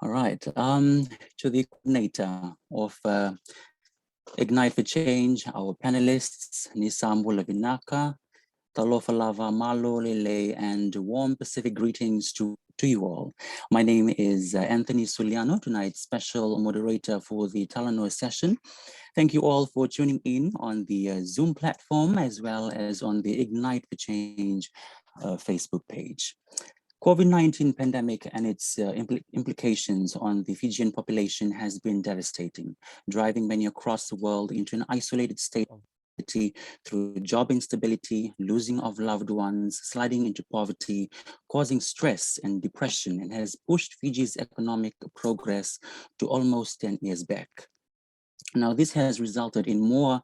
All right. To the coordinator of Ignite for Change, our panelists, Nisambu Lavinaka, Talofalava Malo Lele, and warm Pacific greetings to you all. My name is Anthony Suliano, tonight's special moderator for the Talanoa session. Thank you all for tuning in on the Zoom platform as well as on the Ignite for Change Facebook page. COVID-19 pandemic and its implications on the Fijian population has been devastating, driving many across the world into an isolated state of through job instability, losing of loved ones, sliding into poverty, causing stress and depression, and has pushed Fiji's economic progress to almost 10 years back. Now, this has resulted in more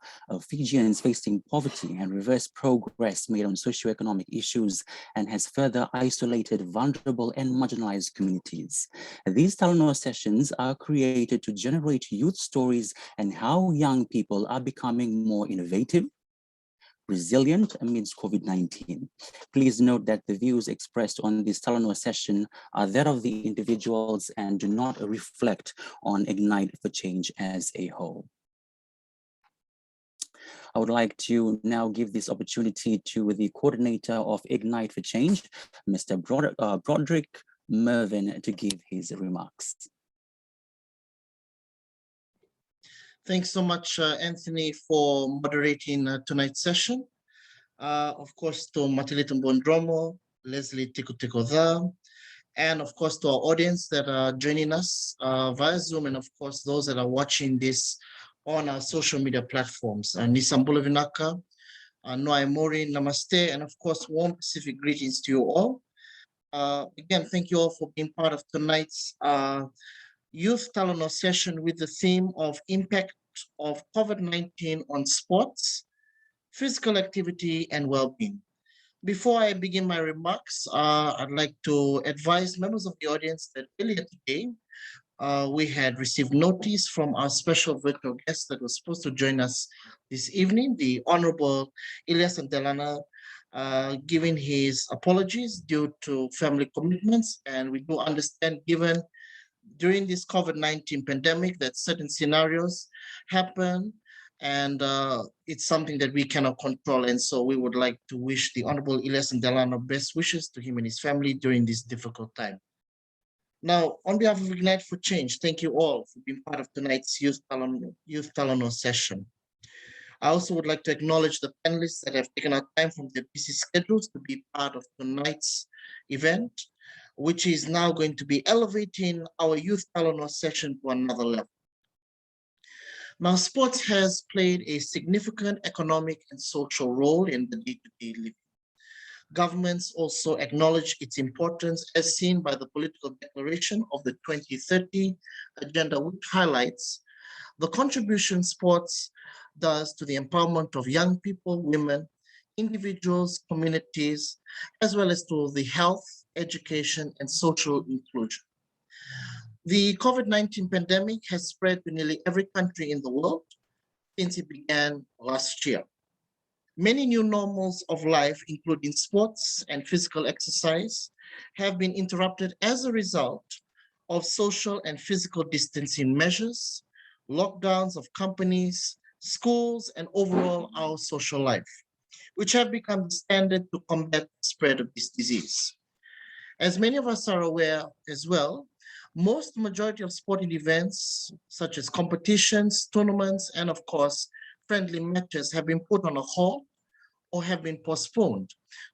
Fijians facing poverty and reverse progress made on socioeconomic issues and has further isolated vulnerable and marginalized communities. These Talanoa sessions are created to generate youth stories and how young people are becoming more innovative, resilient amidst COVID-19. Please note that the views expressed on this Talanoa session are that of the individuals and do not reflect on Ignite for Change as a whole. I would like to now give this opportunity to the coordinator of Ignite for Change, Mr. Broderick Mervyn, to give his remarks. Thanks so much, Anthony, for moderating tonight's session. Of course, to Matelita Buadromo, Leslie Tikotikoca, and of course to our audience that are joining us via Zoom, and of course those that are watching this on our social media platforms. Nisambula Vinaka, Noai Mori, Namaste, and of course warm Pacific greetings to you all. Again, thank you all for being part of tonight's Youth Talanoa session with the theme of impact of COVID-19 on sports, physical activity, and well-being. Before I begin my remarks, I'd like to advise members of the audience that earlier today, we had received notice from our special virtual guest that was supposed to join us this evening, the Honorable Ilyas Ndelana, giving his apologies due to family commitments. And we do understand, given during this COVID-19 pandemic, that certain scenarios happen, and it's something that we cannot control. And so we would like to wish the Honorable Ilyas Ndelana best wishes to him and his family during this difficult time. Now, on behalf of Ignite for Change, thank you all for being part of tonight's Youth Talanoa session. I also would like to acknowledge the panelists that have taken our time from their busy schedules to be part of tonight's event, which is now going to be elevating our Youth Talanoa session to another level. Now, sports has played a significant economic and social role in the day-to-day living. Governments also acknowledge its importance as seen by the political declaration of the 2030 agenda, which highlights the contribution sports does to the empowerment of young people, women, individuals, communities, as well as to the health, education, and social inclusion. The COVID-19 pandemic has spread to nearly every country in the world since it began last year. Many new normals of life, including sports and physical exercise, have been interrupted as a result of social and physical distancing measures, lockdowns of companies, schools, and overall our social life, which have become the standard to combat the spread of this disease. As many of us are aware as well, most majority of sporting events, such as competitions, tournaments, and of course, friendly matches have been put on a halt or have been postponed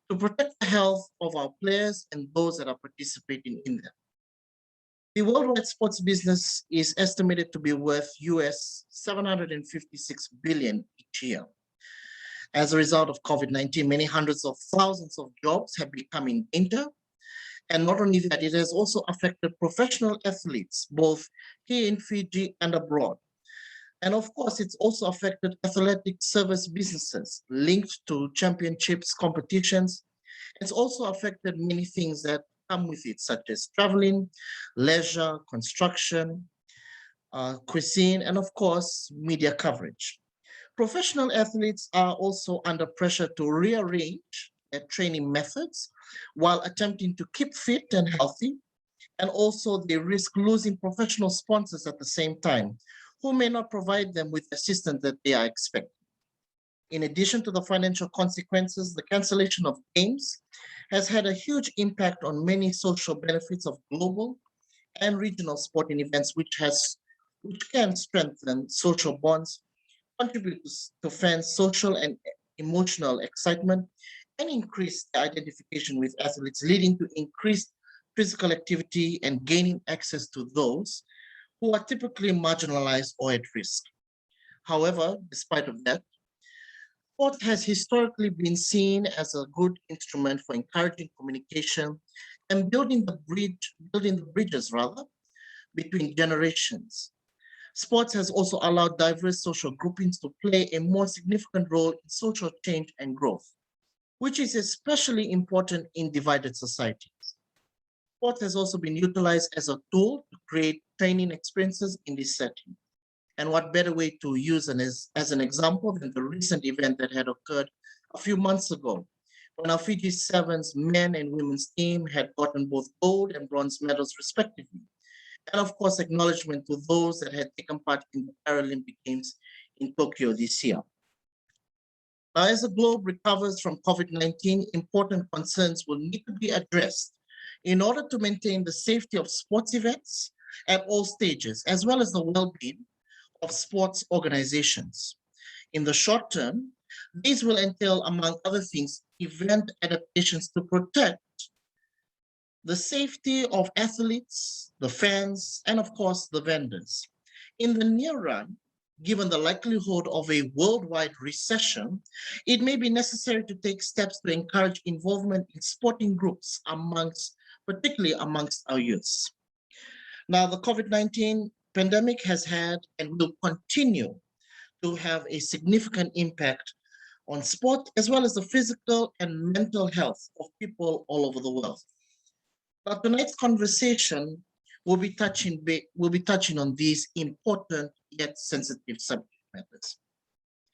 to protect the health of our players and those that are participating in them. The worldwide sports business is estimated to be worth US $756 billion each year. As a result of COVID-19, many hundreds of thousands of jobs have become in danger. And not only that, it has also affected professional athletes, both here in Fiji and abroad. And of course, it's also affected athletic service businesses linked to championships, competitions. It's also affected many things that come with it, such as traveling, leisure, construction, cuisine, and of course, media coverage. Professional athletes are also under pressure to rearrange their training methods while attempting to keep fit and healthy. And also they risk losing professional sponsors at the same time, who may not provide them with the assistance that they are expecting. In addition to the financial consequences, the cancellation of games has had a huge impact on many social benefits of global and regional sporting events, which can strengthen social bonds, contribute to fans' social and emotional excitement, and increase the identification with athletes, leading to increased physical activity and gaining access to those who are typically marginalized or at risk. However, despite of that, sport has historically been seen as a good instrument for encouraging communication and building the bridges between generations. Sports has also allowed diverse social groupings to play a more significant role in social change and growth, which is especially important in divided societies. Sport has also been utilized as a tool to create training experiences in this setting. And what better way to use as an example than the recent event that had occurred a few months ago, when our Fiji Sevens men and women's team had gotten both gold and bronze medals respectively. And of course, acknowledgement to those that had taken part in the Paralympic Games in Tokyo this year. Now, as the globe recovers from COVID-19, important concerns will need to be addressed in order to maintain the safety of sports events at all stages, as well as the well-being of sports organizations. In the short term, these will entail, among other things, event adaptations to protect the safety of athletes, the fans, and of course, the vendors. In the near run, given the likelihood of a worldwide recession, it may be necessary to take steps to encourage involvement in sporting groups particularly amongst our youths. Now, the COVID-19 pandemic has had and will continue to have a significant impact on sport, as well as the physical and mental health of people all over the world. Now, tonight's conversation will be touching on these important yet sensitive subject matters.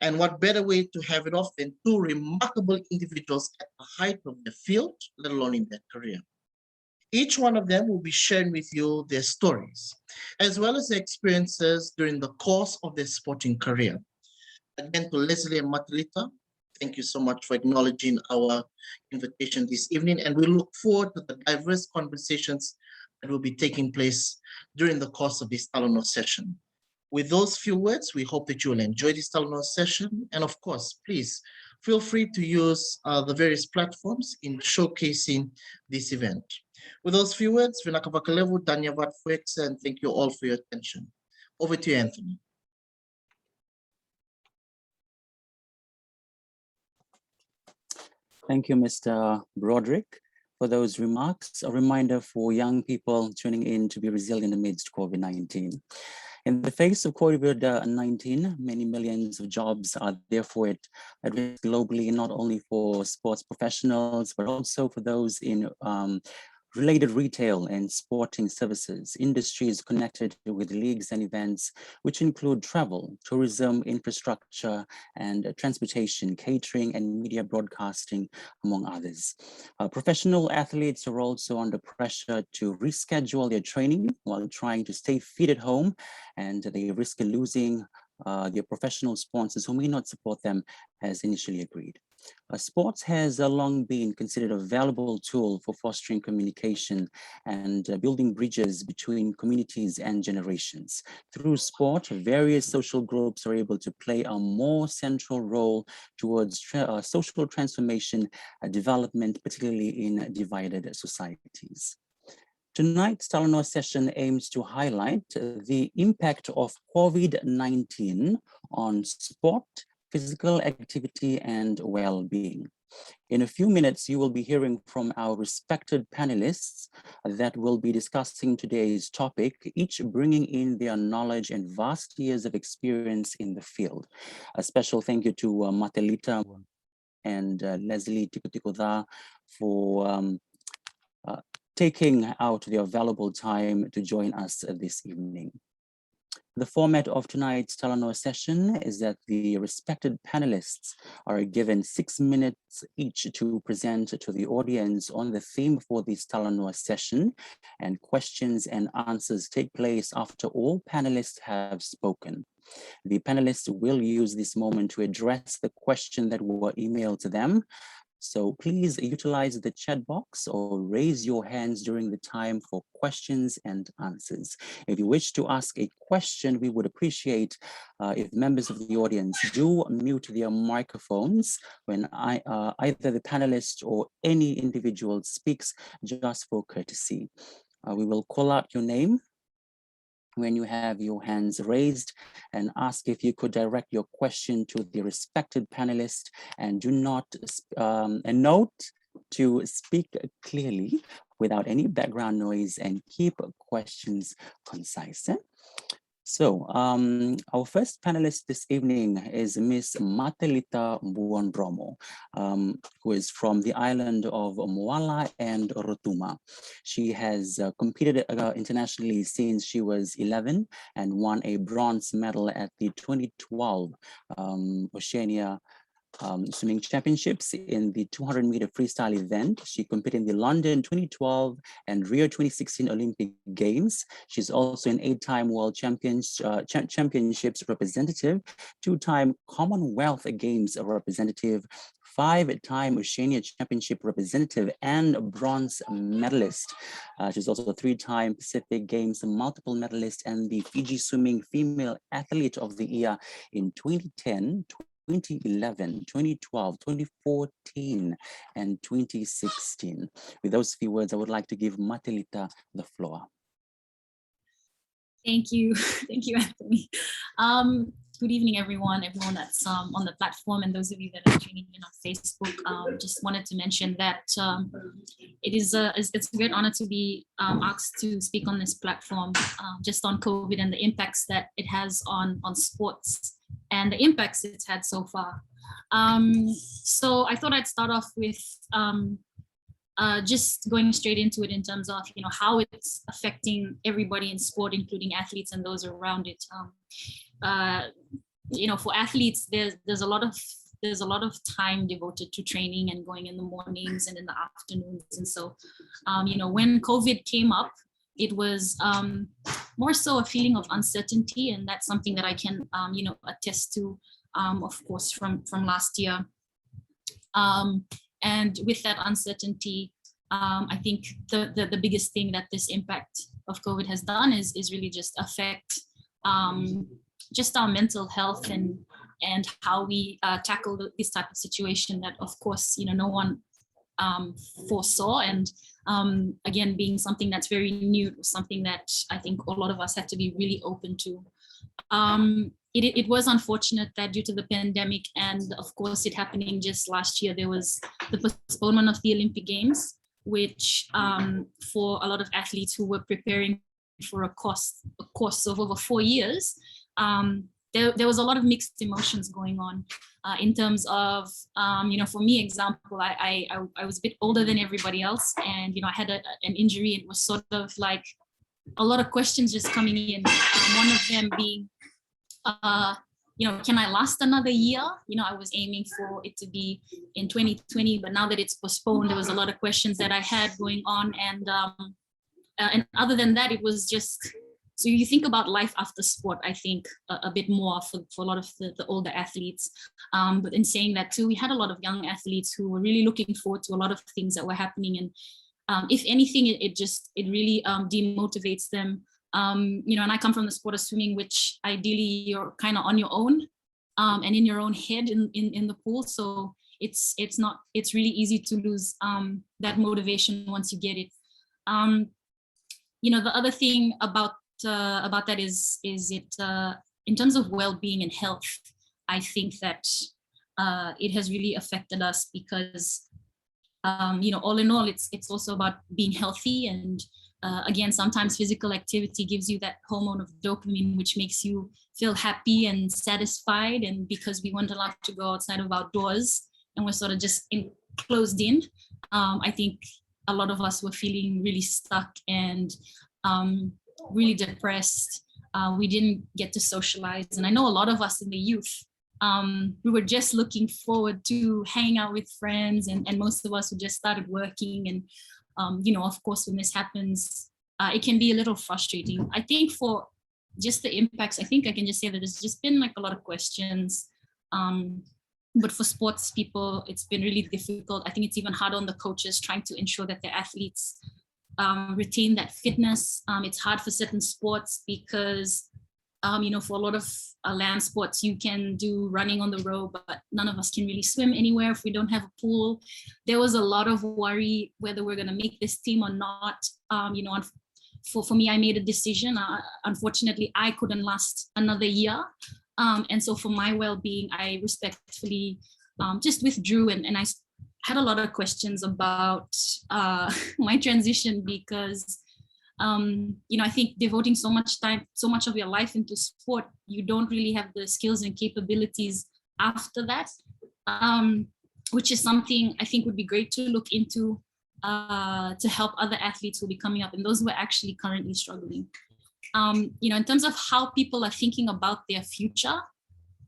And what better way to have it off than two remarkable individuals at the height of their field, let alone in their career. Each one of them will be sharing with you their stories, as well as their experiences during the course of their sporting career. Again, to Leslie and Matelita, thank you so much for acknowledging our invitation this evening, and we look forward to the diverse conversations that will be taking place during the course of this Talanoa session. With those few words, we hope that you will enjoy this Talanoa session, and of course, please feel free to use the various platforms in showcasing this event. With those few words, Vinakavakalevu, Danyavat Fuex, and thank you all for your attention. Over to you, Anthony. Thank you, Mr. Broderick, for those remarks. A reminder for young people tuning in to be resilient amidst COVID-19. In the face of COVID-19, many millions of jobs are therefore at risk globally, not only for sports professionals, but also for those in related retail and sporting services, industries connected with leagues and events, which include travel, tourism, infrastructure, and transportation, catering, and media broadcasting, among others. Professional athletes are also under pressure to reschedule their training while trying to stay fit at home, and they risk losing their professional sponsors who may not support them as initially agreed. Sports has long been considered a valuable tool for fostering communication and building bridges between communities and generations. Through sport, various social groups are able to play a more central role towards social transformation, development, particularly in divided societies. Tonight's Talanoa session aims to highlight the impact of COVID-19 on sport, physical activity, and well-being. In a few minutes, you will be hearing from our respected panelists that will be discussing today's topic, each bringing in their knowledge and vast years of experience in the field. A special thank you to Matelita and Leslie Tikotikoca for taking out their valuable time to join us this evening. The format of tonight's Talanoa session is that the respected panelists are given 6 minutes each to present to the audience on the theme for this Talanoa session, and questions and answers take place after all panelists have spoken. The panelists will use this moment to address the question that were emailed to them. So please utilize the chat box or raise your hands during the time for questions and answers. If you wish to ask a question, we would appreciate if members of the audience do mute their microphones when either the panelist or any individual speaks, just for courtesy. We will call out your name when you have your hands raised and ask if you could direct your question to the respected panelist, and do not, and note to speak clearly without any background noise and keep questions concise. So our first panelist this evening is Miss Matelita Buadromo, who is from the island of Moala and Rotuma. She has competed internationally since she was 11 and won a bronze medal at the 2012 Oceania swimming championships in the 200-meter freestyle event. She competed in the London 2012 and Rio 2016 Olympic Games. She's also an 8-time World Championships representative, 2-time Commonwealth Games representative, 5-time Oceania Championship representative, and bronze medalist. She's also a 3-time Pacific Games multiple medalist and the Fiji Swimming Female Athlete of the Year in 2010, 2011, 2012, 2014, and 2016. With those few words, I would like to give Matelita the floor. Thank you. Thank you, Anthony. Good evening, everyone that's on the platform, and those of you that are tuning in on Facebook. Just wanted to mention that it's a great honor to be asked to speak on this platform just on COVID and the impacts that it has on sports and the impacts it's had so far. So I thought I'd start off with just going straight into it in terms of how it's affecting everybody in sport, including athletes and those around it. For athletes, there's a lot of time devoted to training and going in the mornings and in the afternoons. And so, when COVID came up, it was more so a feeling of uncertainty, and that's something that I can, attest to, of course, from last year. And with that uncertainty, I think the biggest thing that this impact of COVID has done is really just affect just our mental health and how we tackle this type of situation that, of course, no one foresaw. And again, being something that's very new, something that I think a lot of us have to be really open to. It was unfortunate that due to the pandemic and of course it happening just last year, there was the postponement of the Olympic Games, which for a lot of athletes who were preparing for a course of over 4 years, there was a lot of mixed emotions going on in terms of, for me, example, I was a bit older than everybody else, and I had an injury. It was sort of like a lot of questions just coming in. One of them being, can I last another year? I was aiming for it to be in 2020, but now that it's postponed, there was a lot of questions that I had going on, and other than that, it was just. So you think about life after sport, I think a bit more for a lot of the older athletes. But in saying that too, we had a lot of young athletes who were really looking forward to a lot of things that were happening. And if anything, it really demotivates them. And I come from the sport of swimming, which ideally you're kind of on your own and in your own head in the pool. So it's really easy to lose that motivation once you get it. The other thing about that is it in terms of well-being and health, I think that it has really affected us because all in all, it's also about being healthy. And again, sometimes physical activity gives you that hormone of dopamine, which makes you feel happy and satisfied. And because we weren't allowed to go outside of our doors and we're sort of just closed in, I think a lot of us were feeling really stuck and really depressed. We didn't get to socialize. And I know a lot of us in the youth, we were just looking forward to hanging out with friends, and most of us who just started working. And, of course, when this happens, it can be a little frustrating. I think for just the impacts, I think I can just say that there's just been like a lot of questions. But for sports people, it's been really difficult. I think it's even hard on the coaches trying to ensure that their athletes retain that fitness. It's hard for certain sports because, for a lot of land sports, you can do running on the road, but none of us can really swim anywhere if we don't have a pool. There was a lot of worry whether we're going to make this team or not. For me, I made a decision. Unfortunately, I couldn't last another year. And so for my well-being, I respectfully just withdrew, and I had a lot of questions about my transition because, I think devoting so much time, so much of your life into sport, you don't really have the skills and capabilities after that, which is something I think would be great to look into to help other athletes who will be coming up and those who are actually currently struggling. In terms of how people are thinking about their future,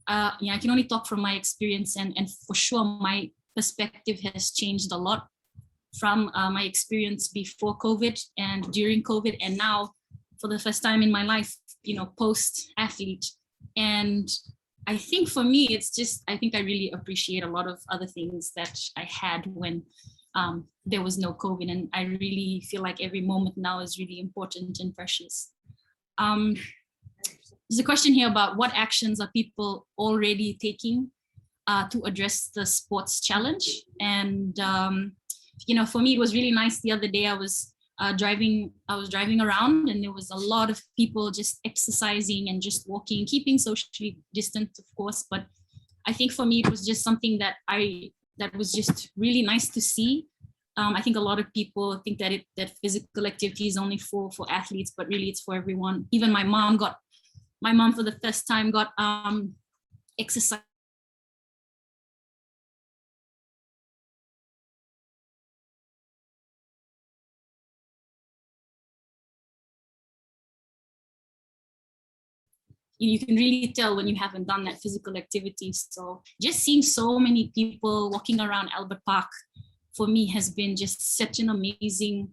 I can only talk from my experience, and for sure my perspective has changed a lot from my experience before COVID and during COVID, and now for the first time in my life, post athlete. And I think for me, it's just, I think I really appreciate a lot of other things that I had when there was no COVID. And I really feel like every moment now is really important and precious. There's a question here about what actions are people already taking to address the sports challenge. And, for me, it was really nice the other day. I was driving around, and there was a lot of people just exercising and just walking, keeping socially distant, of course. But I think for me, it was just something that was just really nice to see. I think a lot of people think that physical activity is only for athletes, but really it's for everyone. Even my mom for the first time got exercise. You can really tell when you haven't done that physical activity. So just seeing so many people walking around Albert Park for me has been just such an amazing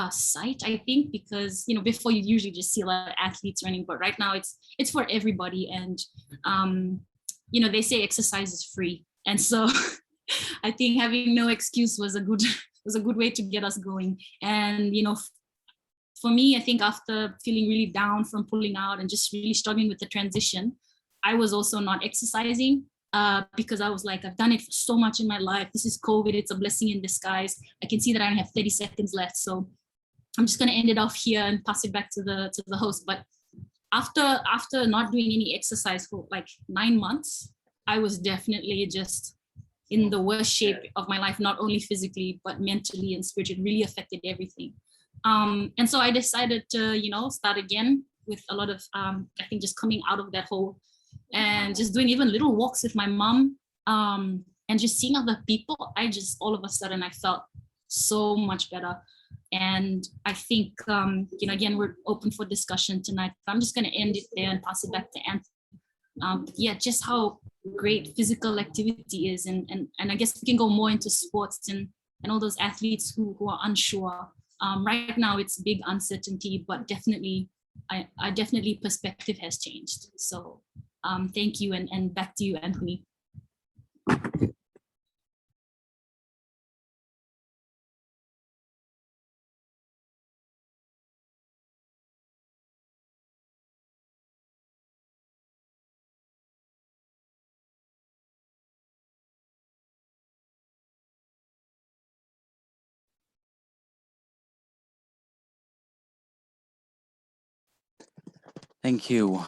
sight, I think, because before you usually just see a lot of athletes running, but right now it's for everybody. And they say exercise is free, and so I think having no excuse was a good way to get us going. And for me, I think after feeling really down from pulling out and just really struggling with the transition, I was also not exercising because I was like, I've done it for so much in my life. This is COVID. It's a blessing in disguise. I can see that I only have 30 seconds left. So I'm just going to end it off here and pass it back to the host. But after not doing any exercise for like 9 months, I was definitely just in the worst shape of my life, not only physically, but mentally and spiritually. It really affected everything. And so I decided to, start again with a lot of, I think just coming out of that hole and just doing even little walks with my mom, and just seeing other people. All of a sudden I felt so much better. And I think, again, we're open for discussion tonight. I'm just going to end it there and pass it back to Anthony. Just how great physical activity is. And I guess we can go more into sports and all those athletes who are unsure. Right now it's big uncertainty, but definitely, I definitely perspective has changed. So thank you, and back to you, Anthony. Thank you,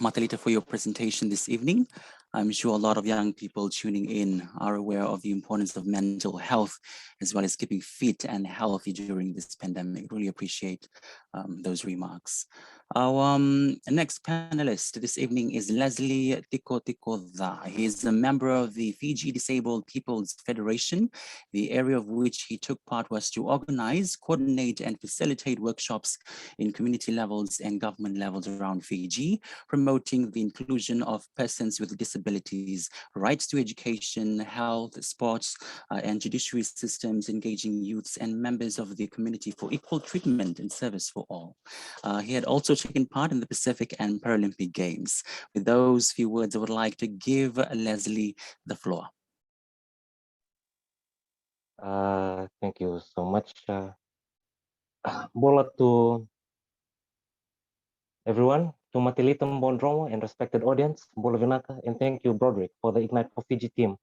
Matelita, for your presentation this evening. I'm sure a lot of young people tuning in are aware of the importance of mental health, as well as keeping fit and healthy during this pandemic. Really appreciate those remarks. Our next panelist this evening is Leslie Tikotikoca. He is a member of the Fiji Disabled People's Federation. The area of which he took part was to organize, coordinate, and facilitate workshops in community levels and government levels around Fiji, promoting the inclusion of persons with disabilities, rights to education, health, sports, and judiciary systems, engaging youths and members of the community for equal treatment and service for all. He had also taken part in the Pacific and Paralympic Games. With those few words, I would like to give Leslie the floor. Thank you so much, Bola, to everyone, to Matelita Buadromo and respected audience, Bola Vinaka, and thank you, Broderick, for the Ignite for Fiji team,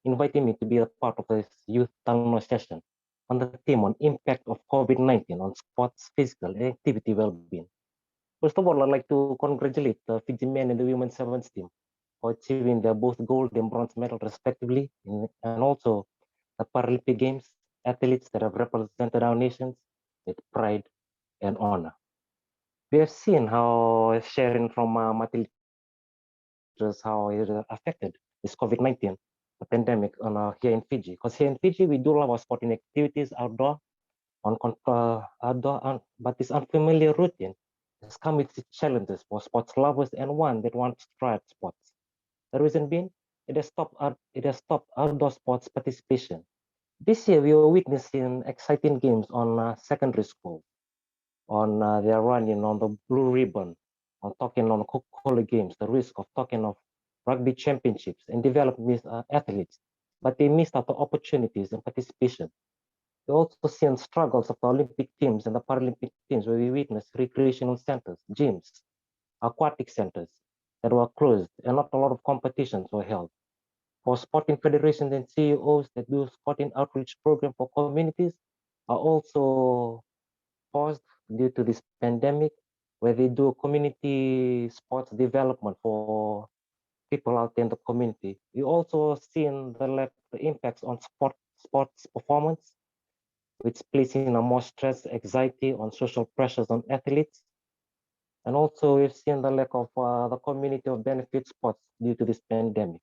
inviting me to be a part of this Youth Talanoa Session on the theme on impact of COVID-19 on sports, physical, and activity well-being. First of all, I'd like to congratulate the Fiji men and the women's sevens team for achieving their both gold and bronze medal respectively, and also the Paralympic Games athletes that have represented our nations with pride and honor. We have seen how sharing from Matelita how it affected this COVID-19 pandemic on here in Fiji. Because here in Fiji, we do love our sporting activities outdoor, but this unfamiliar routine has come with its challenges for sports lovers and one that wants to try out sports. The reason being, it has stopped outdoor sports participation. This year, we were witnessing exciting games on secondary school, on their running on the blue ribbon, on talking on Coca-Cola games, the risk of talking of rugby championships and developing athletes, but they missed out the opportunities and participation. We also seen struggles of the Olympic teams and the Paralympic teams where we witnessed recreational centers, gyms, aquatic centers that were closed and not a lot of competitions were held. For sporting federations and CEOs that do sporting outreach program for communities are also paused due to this pandemic, where they do community sports development for people out in the community. We also seen the impacts on sports performance, which placing a more stress, anxiety on social pressures on athletes. And also we've seen the lack of the community of benefit sports due to this pandemic.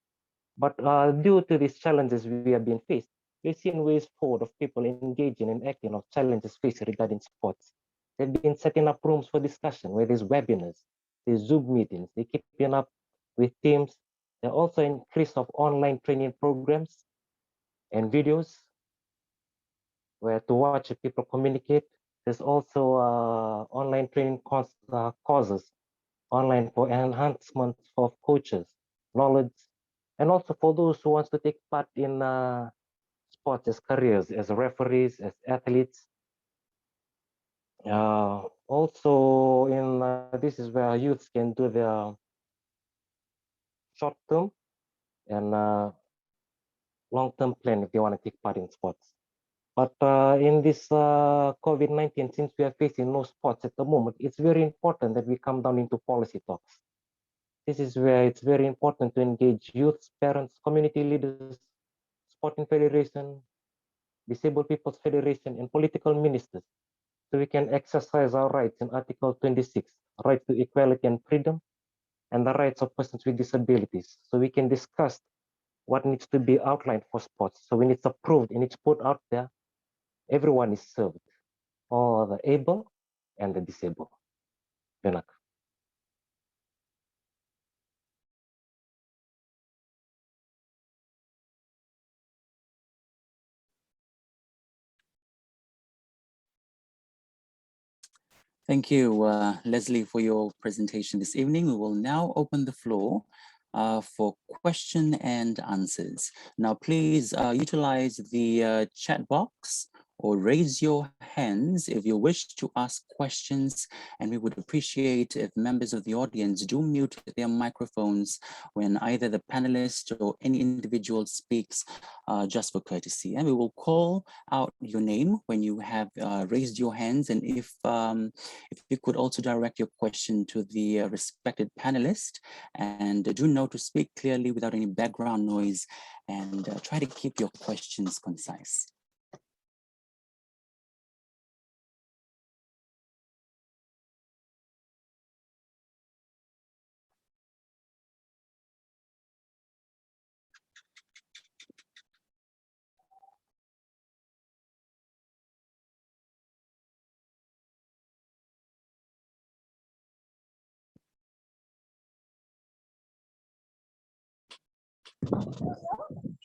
But due to these challenges we have been faced, we've seen ways forward of people engaging and acting of challenges faced regarding sports. They've been setting up rooms for discussion where there's webinars, there's Zoom meetings, they're keeping up with teams. There also increase of online training programs and videos where to watch people communicate. There's also online training courses online for enhancement of coaches, knowledge, and also for those who wants to take part in sports as careers, as referees, as athletes. Also, this is where youths can do their short-term and long-term plan if they want to take part in sports. But in this COVID-19, since we are facing no sports at the moment, it's very important that we come down into policy talks. This is where it's very important to engage youths, parents, community leaders, sporting federation, disabled people's federation, and political ministers, so we can exercise our rights in Article 26, right to equality and freedom, and the rights of persons with disabilities. So we can discuss what needs to be outlined for sports. So when it's approved and it's put out there, everyone is served, all the able and the disabled. Benak. Thank you, Leslie, for your presentation this evening. We will now open the floor for question and answers. Now, please utilize the chat box or raise your hands if you wish to ask questions, and we would appreciate if members of the audience do mute their microphones when either the panelist or any individual speaks, just for courtesy. And we will call out your name when you have raised your hands, and if you could also direct your question to the respected panelist, and do note to speak clearly without any background noise, and try to keep your questions concise.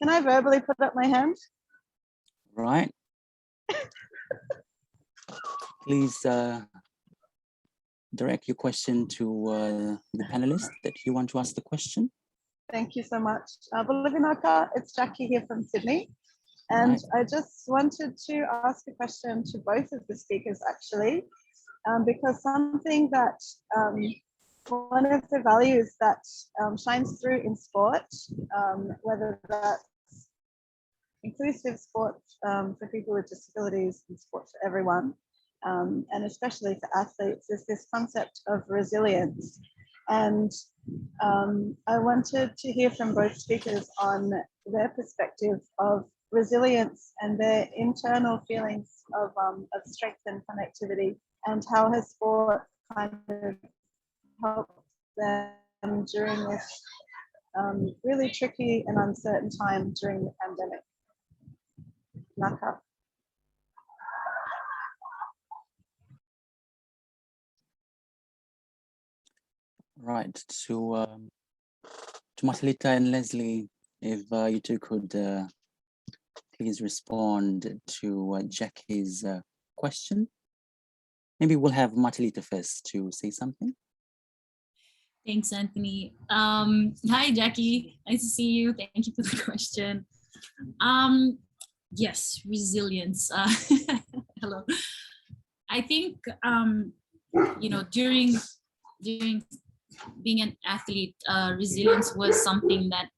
Can I verbally put up my hand? Right. Please direct your question to the panelist that you want to ask the question. Thank you so much. Bulavinaka, it's Jackie here from Sydney. And Right. I just wanted to ask a question to both of the speakers, actually, because something that one of the values that shines through in sport, whether that's inclusive sport for people with disabilities and sport for everyone, and especially for athletes, is this concept of resilience. And I wanted to hear from both speakers on their perspective of resilience and their internal feelings of strength and connectivity, and how has sport kind of helped them during this really tricky and uncertain time during the pandemic. Naka. Right. To Matelita and Leslie, if you two could please respond to Jackie's question. Maybe we'll have Matelita first to say something. Thanks, Anthony. Hi, Jackie. Nice to see you. Thank you for the question. Yes, resilience. Hello. I think, you know, during being an athlete, resilience was something that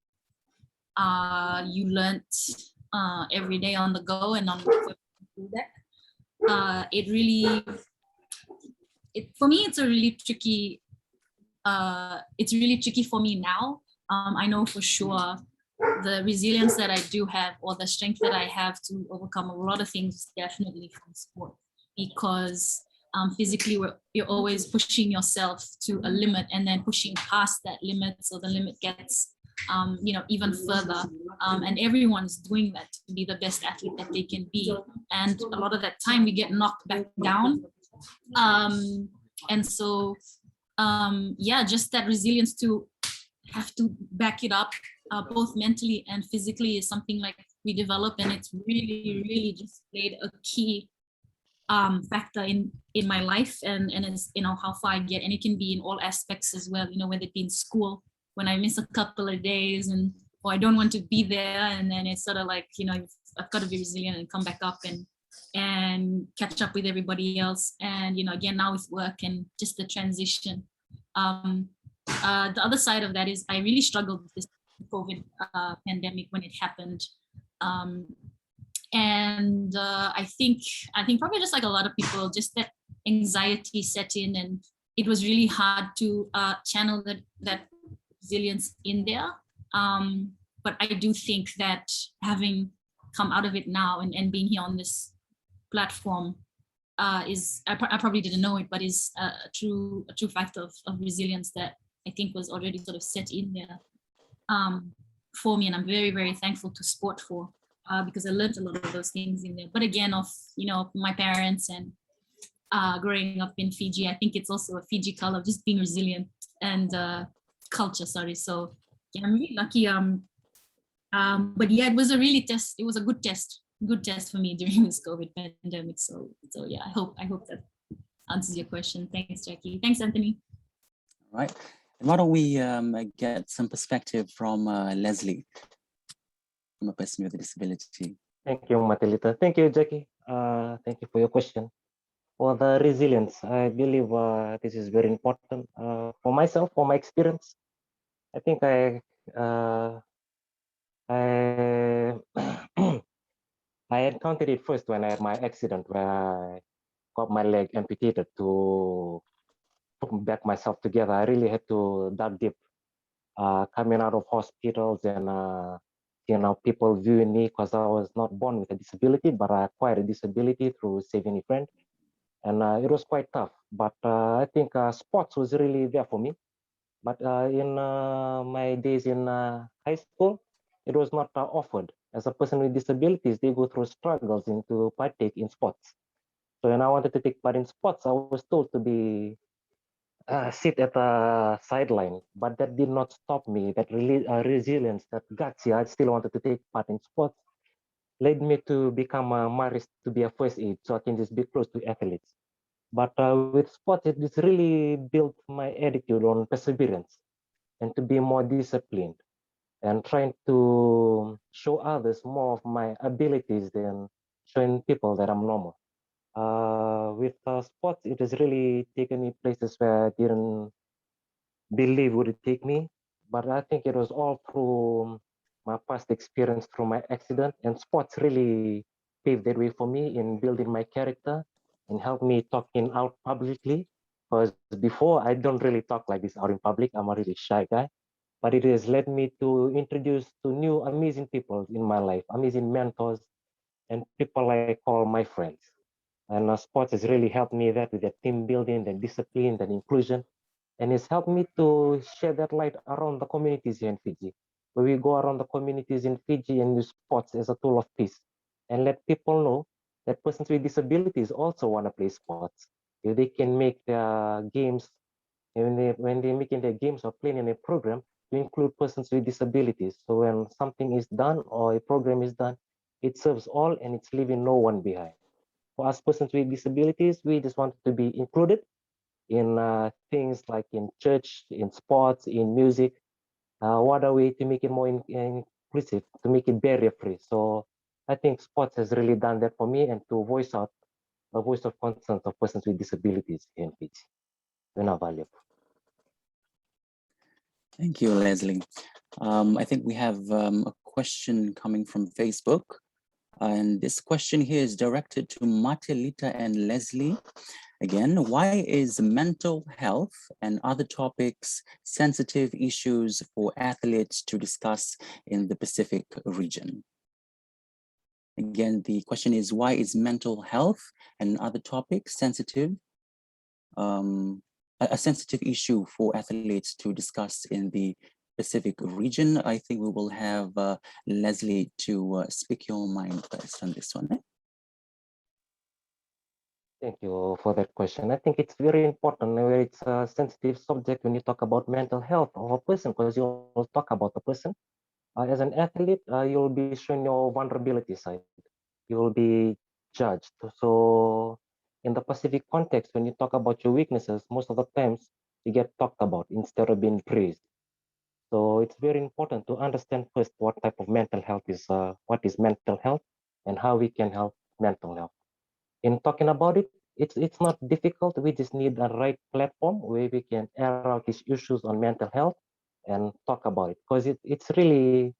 you learned every day on the go and on the deck. For me, it's a really tricky. It's really tricky for me now. I know for sure the resilience that I do have, or the strength that I have to overcome a lot of things, definitely from sport, because physically you're always pushing yourself to a limit and then pushing past that limit, so the limit gets you know, even further, and everyone's doing that to be the best athlete that they can be, and a lot of that time we get knocked back down, and so yeah, just that resilience to have to back it up both mentally and physically is something like we develop, and it's really just played a key factor in my life, and it's, you know, how far I get, and it can be in all aspects as well, you know, whether it be in school when I miss a couple of days or I don't want to be there, and then it's sort of like, you know, I've got to be resilient and come back up and catch up with everybody else, and, you know, again now with work and just the transition. The other side of that is I really struggled with this COVID pandemic when it happened. And I think probably just like a lot of people, just that anxiety set in, and it was really hard to channel that resilience in there. But I do think that having come out of it now and being here on this platform is, I probably didn't know it, but is a true factor of resilience that I think was already sort of set in there for me, and I'm very thankful to sport for, because I learned a lot of those things in there. But again, of, you know, my parents and growing up in Fiji, I think it's also a Fiji color, just being resilient, and culture. Sorry, so yeah, I'm really lucky. But yeah, it was a good test for me during this COVID pandemic. So yeah, I hope that answers your question. Thanks, Jackie. Thanks, Anthony. All right. And why don't we get some perspective from Leslie, from a person with a disability. Thank you, Matelita. Thank you, Jackie. Thank you for your question. For the resilience, I believe this is very important. For myself, for my experience, I think I I encountered it first when I had my accident where I got my leg amputated to put back myself together. I really had to dig deep, coming out of hospitals and people viewing me because I was not born with a disability, but I acquired a disability through saving a friend, and it was quite tough. But I think sports was really there for me. But in my days in high school, it was not offered. As a person with disabilities, they go through struggles into partake in sports. So when I wanted to take part in sports, I was told to be sit at the sideline, but that did not stop me. That resilience, that guts, I still wanted to take part in sports, led me to become a Maris to be a first aid, so I can just be close to athletes. But with sports, it just really built my attitude on perseverance and to be more disciplined and trying to show others more of my abilities than showing people that I'm normal. With sports, it has really taken me places where I didn't believe would take me, but I think it was all through my past experience, through my accident, and sports really paved the way for me in building my character and helped me talking out publicly. Because before, I don't really talk like this out in public. I'm a really shy guy, but it has led me to introduce to new amazing people in my life, amazing mentors, and people I call my friends. And sports has really helped me that with the team building, the discipline, the inclusion, and it's helped me to share that light around the communities here in Fiji. Where we go around the communities in Fiji and use sports as a tool of peace and let people know that persons with disabilities also want to play sports. If they can make their games, when they're making their games or playing in a program, to include persons with disabilities. So when something is done or a program is done, it serves all and it's leaving no one behind. For us persons with disabilities, we just want to be included in things like in church, in sports, in music. What a way to make it more inclusive, to make it barrier-free. So I think sports has really done that for me and to voice out the voice of concerns of persons with disabilities in Fiji. Very valuable. Thank you, Leslie. I think we have a question coming from Facebook. And this question here is directed to Matelita and Leslie. Again, why is mental health and other topics sensitive issues for athletes to discuss in the Pacific region? Again, the question is, why is mental health and other topics sensitive? A sensitive issue for athletes to discuss in the Pacific region. I think we will have Leslie to speak your mind first on this one. Thank you for that question. I think it's very important where it's a sensitive subject when you talk about mental health of a person, because you will talk about a person. As an athlete, you'll be showing your vulnerability side. You will be judged. So in the Pacific context, when you talk about your weaknesses, most of the times you get talked about instead of being praised. So it's very important to understand first what type of mental health is, what is mental health and how we can help mental health. In talking about it, it's not difficult. We just need a right platform where we can air out these issues on mental health and talk about it, because it's really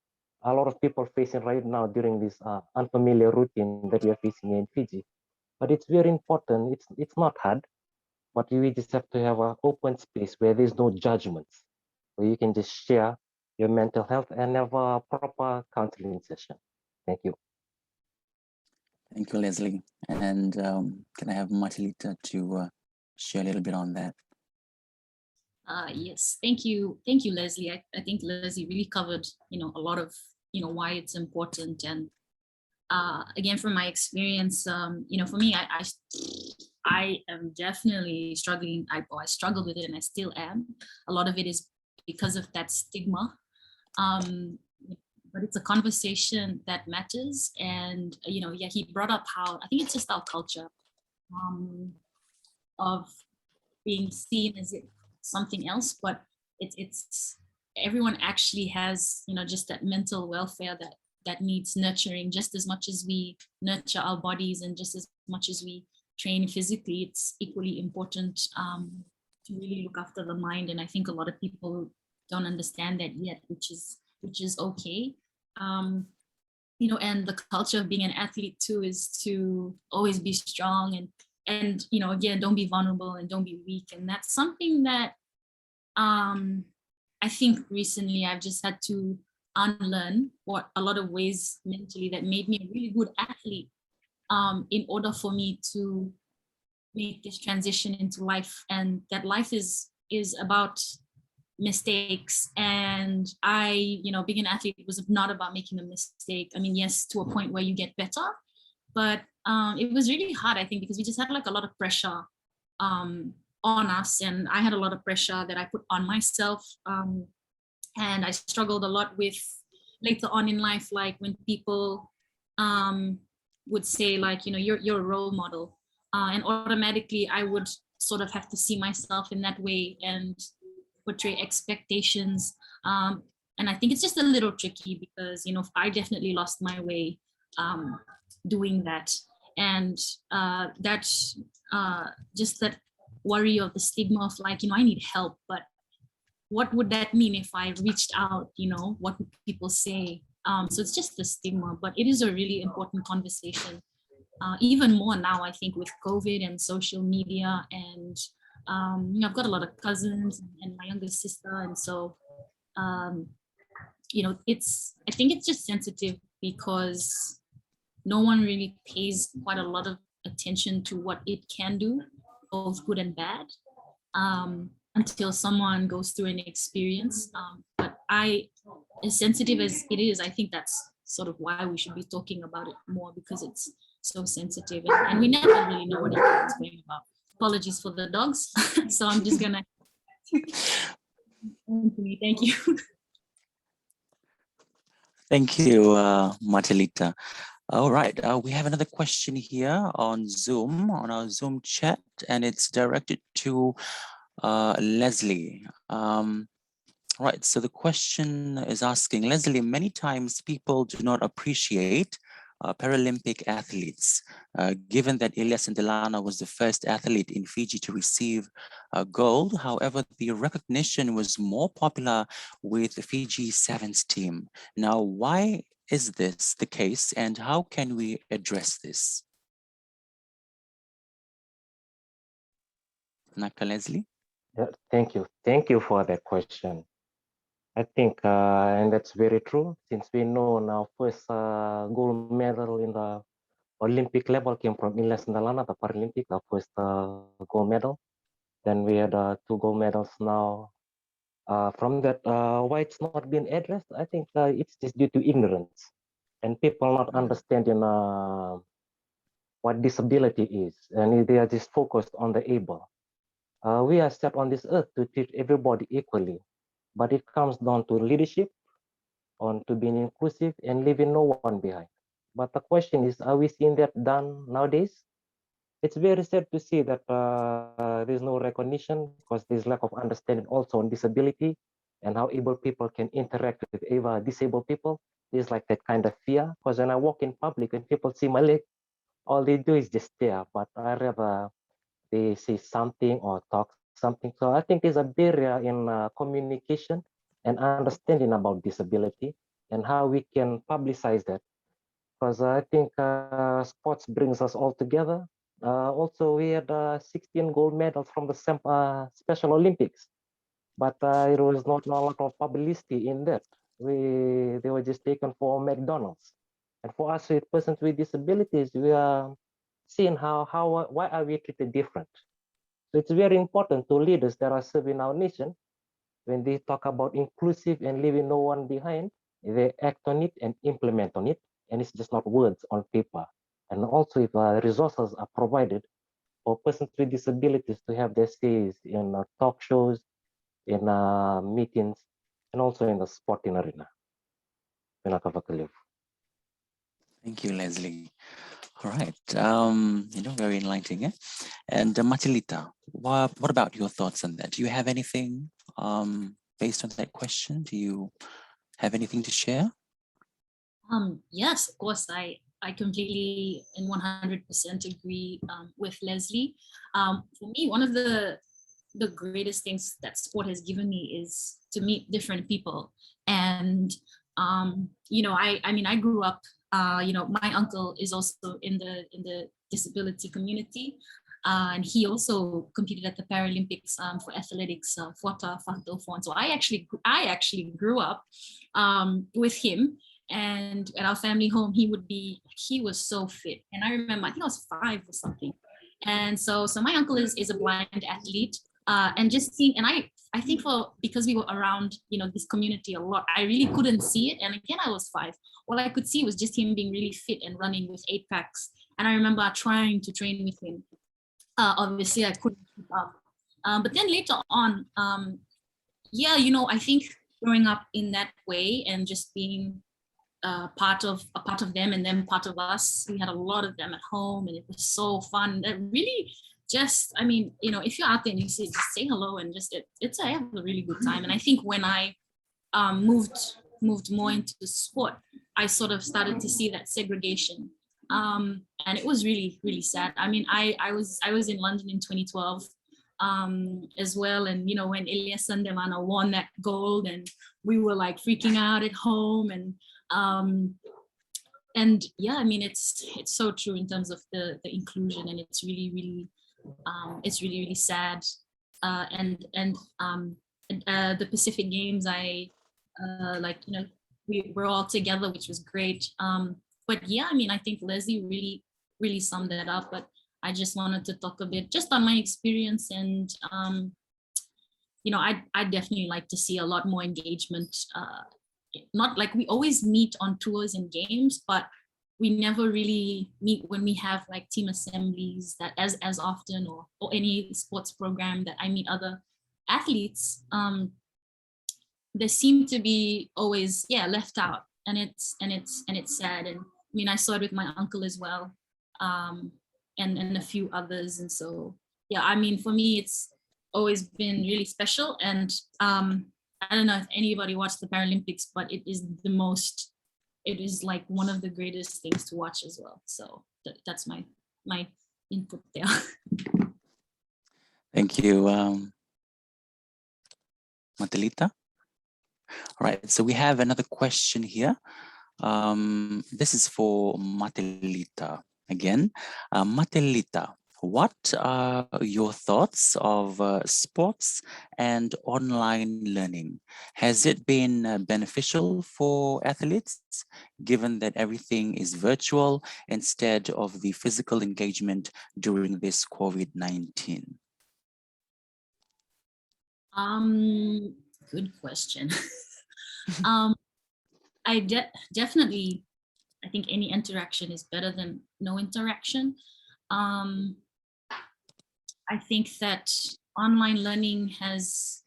a lot of people facing right now during this unfamiliar routine that we are facing in Fiji. But it's very important. It's not hard, but we just have to have an open space where there's no judgments, where you can just share your mental health and have a proper counseling session. Thank you. Thank you, Leslie. And can I have Matelita to share a little bit on that? Yes, thank you, Leslie. I think Leslie really covered, a lot of, why it's important. And again, from my experience, for me, I am definitely struggling. I struggled with it, and I still am. A lot of it is because of that stigma. But it's a conversation that matters. And, he brought up how, I think it's just our culture of being seen as something else, but it's everyone actually has, just that mental welfare that needs nurturing just as much as we nurture our bodies, and just as much as we train physically, it's equally important to really look after the mind. And I think a lot of people don't understand that yet, which is okay. You know, and the culture of being an athlete too is to always be strong and you know, again, don't be vulnerable and don't be weak. And that's something that I think recently I've just had to unlearn what a lot of ways mentally that made me a really good athlete in order for me to make this transition into life, and that life is about mistakes. And I, you know, being an athlete was not about making a mistake. I mean, yes, to a point where you get better, but it was really hard, I think, because we just had like a lot of pressure on us, and I had a lot of pressure that I put on myself, and I struggled a lot with later on in life, like when people would say like, you know, you're a role model, and automatically I would sort of have to see myself in that way and portray expectations. And I think it's just a little tricky because, you know, I definitely lost my way doing that. And that's just that worry of the stigma of like, you know, I need help, but what would that mean if I reached out, you know, what would people say? So it's just the stigma, but it is a really important conversation. Even more now, I think, with COVID and social media, and you know, I've got a lot of cousins and my younger sister, and so you know, I think it's just sensitive because no one really pays quite a lot of attention to what it can do, both good and bad, until someone goes through an experience. But as sensitive as it is, I think that's sort of why we should be talking about it more, because it's so sensitive, and we never really know what everyone's going about. Apologies for the dogs. So I'm just gonna Anthony, thank you. Thank you, Matelita. All right, we have another question here on Zoom, on our Zoom chat, and it's directed to Leslie. Right, so the question is asking, Leslie, many times people do not appreciate Paralympic athletes, given that Elias Ndelana was the first athlete in Fiji to receive gold. However, the recognition was more popular with the Fiji Sevens team. Now, why is this the case, and how can we address this? Naka Leslie? Yeah, thank you. Thank you for that question. I think, and that's very true, since we know now first gold medal in the Olympic level came from Elias Ndelana, the Paralympic, the first gold medal. Then we had 2 gold medals now. From that, why it's not being addressed, I think it's just due to ignorance and people not understanding what disability is, and they are just focused on the able. We are set on this earth to treat everybody equally, but it comes down to leadership, on to being inclusive and leaving no one behind. But the question is, are we seeing that done nowadays? It's very sad to see that there's no recognition because there's lack of understanding also on disability and how able people can interact with disabled people. There's like that kind of fear, because when I walk in public and people see my leg, all they do is just stare, but I rather they say something or talk something. So I think there's a barrier in communication and understanding about disability and how we can publicize that. Because I think sports brings us all together. Also, we had 16 gold medals from the Special Olympics, but it was not a lot of publicity in that. They were just taken for McDonald's. And for us, with persons with disabilities, we are seeing why are we treated different. So it's very important to leaders that are serving our nation, when they talk about inclusive and leaving no one behind, they act on it and implement on it, and it's just not words on paper. And also, if resources are provided for persons with disabilities to have their says in talk shows, in meetings, and also in the sporting arena. Thank you, Leslie. All right, you know, very enlightening. And Matelita, what about your thoughts on that? Do you have anything based on that question? Do you have anything to share? Yes, of course. I I completely and 100% agree with Leslie. For me, one of the greatest things that sport has given me is to meet different people. And you know, I mean, I grew up. You know, my uncle is also in the disability community, and he also competed at the Paralympics for athletics, Fota, Fantofon. So I actually grew up with him. And at our family home, he was so fit. And I remember, I think I was 5 or something. And so my uncle is a blind athlete. And just seeing, and I think because we were around, you know, this community a lot, I really couldn't see it. And again, I was 5. All I could see was just him being really fit and running with 8 packs. And I remember trying to train with him. Obviously, I couldn't keep up. But then later on, yeah, you know, I think growing up in that way and just being a part of them and them part of us, we had a lot of them at home, and it was so fun. That really just, I mean, you know, if you're out there and you just say hello and just I have a really good time. And I think when I moved more into the sport, I sort of started to see that segregation, and it was really, really sad. I mean, I was in London in 2012 as well, and you know, when Elias Sandemana won that gold, and we were like freaking out at home, and yeah, I mean, it's so true in terms of the inclusion, and it's really, really really sad. And the Pacific Games, I like, you know, we were all together, which was great. But yeah, I mean, I think Leslie really summed that up. But I just wanted to talk a bit just on my experience, and you know, I definitely like to see a lot more engagement. Not like we always meet on tours and games, but we never really meet when we have like team assemblies that as often, or any sports program that I meet other athletes. They seem to be always left out, and it's sad. And I mean, I saw it with my uncle as well, and a few others. And so yeah, I mean, for me, it's always been really special. And I don't know if anybody watched the Paralympics, but it is like one of the greatest things to watch as well. So that's my input there. Thank you, Matelita. All right, so we have another question here. This is for Matelita again. Matelita, what are your thoughts of sports and online learning? Has it been beneficial for athletes, given that everything is virtual instead of the physical engagement during this COVID-19? Good question. I definitely, I think any interaction is better than no interaction. I think that online learning has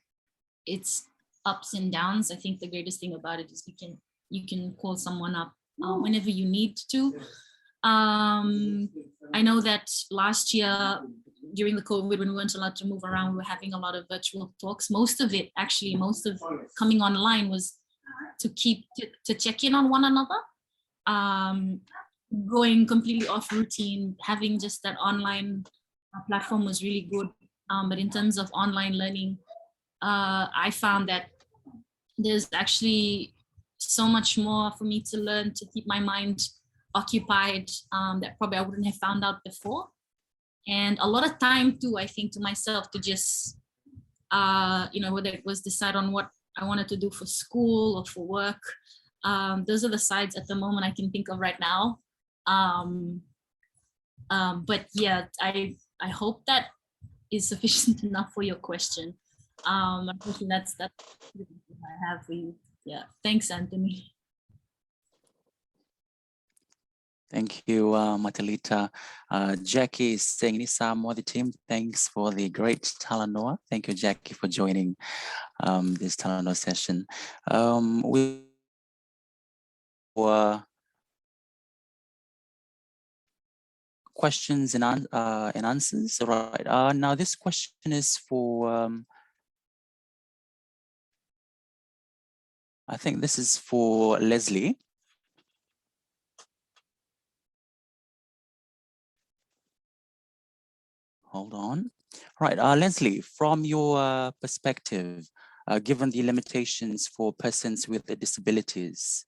its ups and downs. I think the greatest thing about it is you can call someone up whenever you need to. I know that last year during the COVID, when we weren't allowed to move around, we were having a lot of virtual talks. Most of coming online was to check in on one another, going completely off routine. Having just that online platform was really good. But in terms of online learning, I found that there's actually so much more for me to learn, to keep my mind occupied, that probably I wouldn't have found out before. And a lot of time too, I think, to myself to just, you know, whether it was decide on what I wanted to do for school or for work. Those are the sides at the moment I can think of right now. But yeah, I hope that is sufficient enough for your question. Unfortunately, that's what I have for you. Yeah, thanks, Anthony. Thank you, Matelita. Jackie is saying, "Ni Samoa, the team, thanks for the great Talanoa." Thank you, Jackie, for joining this Talanoa session. We questions and answers. All right. Now this question is for, I think this is for Leslie. Hold on. Right, Leslie, from your perspective, given the limitations for persons with disabilities,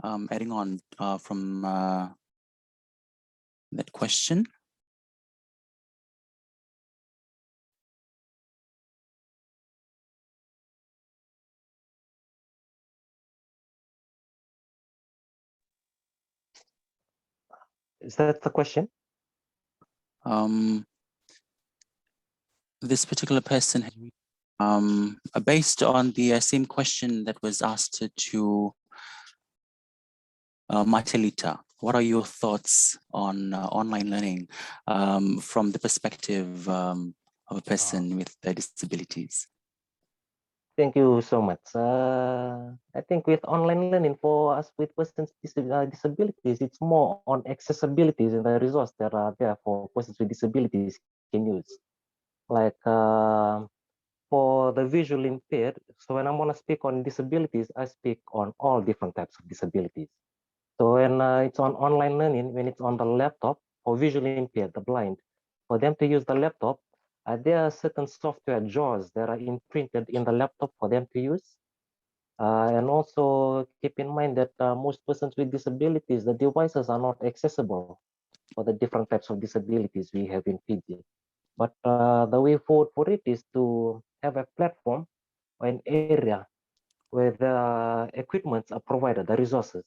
adding on from that question. Is that the question? This particular person, based on the same question that was asked to Matelita, what are your thoughts on online learning from the perspective of a person with disabilities? Thank you so much. I think with online learning for us with persons with disabilities, it's more on accessibilities and the resources that are there for persons with disabilities can use. Like for the visually impaired, so when I'm going to speak on disabilities, I speak on all different types of disabilities. So when it's on online learning, when it's on the laptop, for visually impaired, the blind, for them to use the laptop, there are certain software JAWS that are imprinted in the laptop for them to use. And also keep in mind that most persons with disabilities, the devices are not accessible for the different types of disabilities we have in Fiji. But the way forward for it is to have a platform or an area where the equipments are provided, the resources.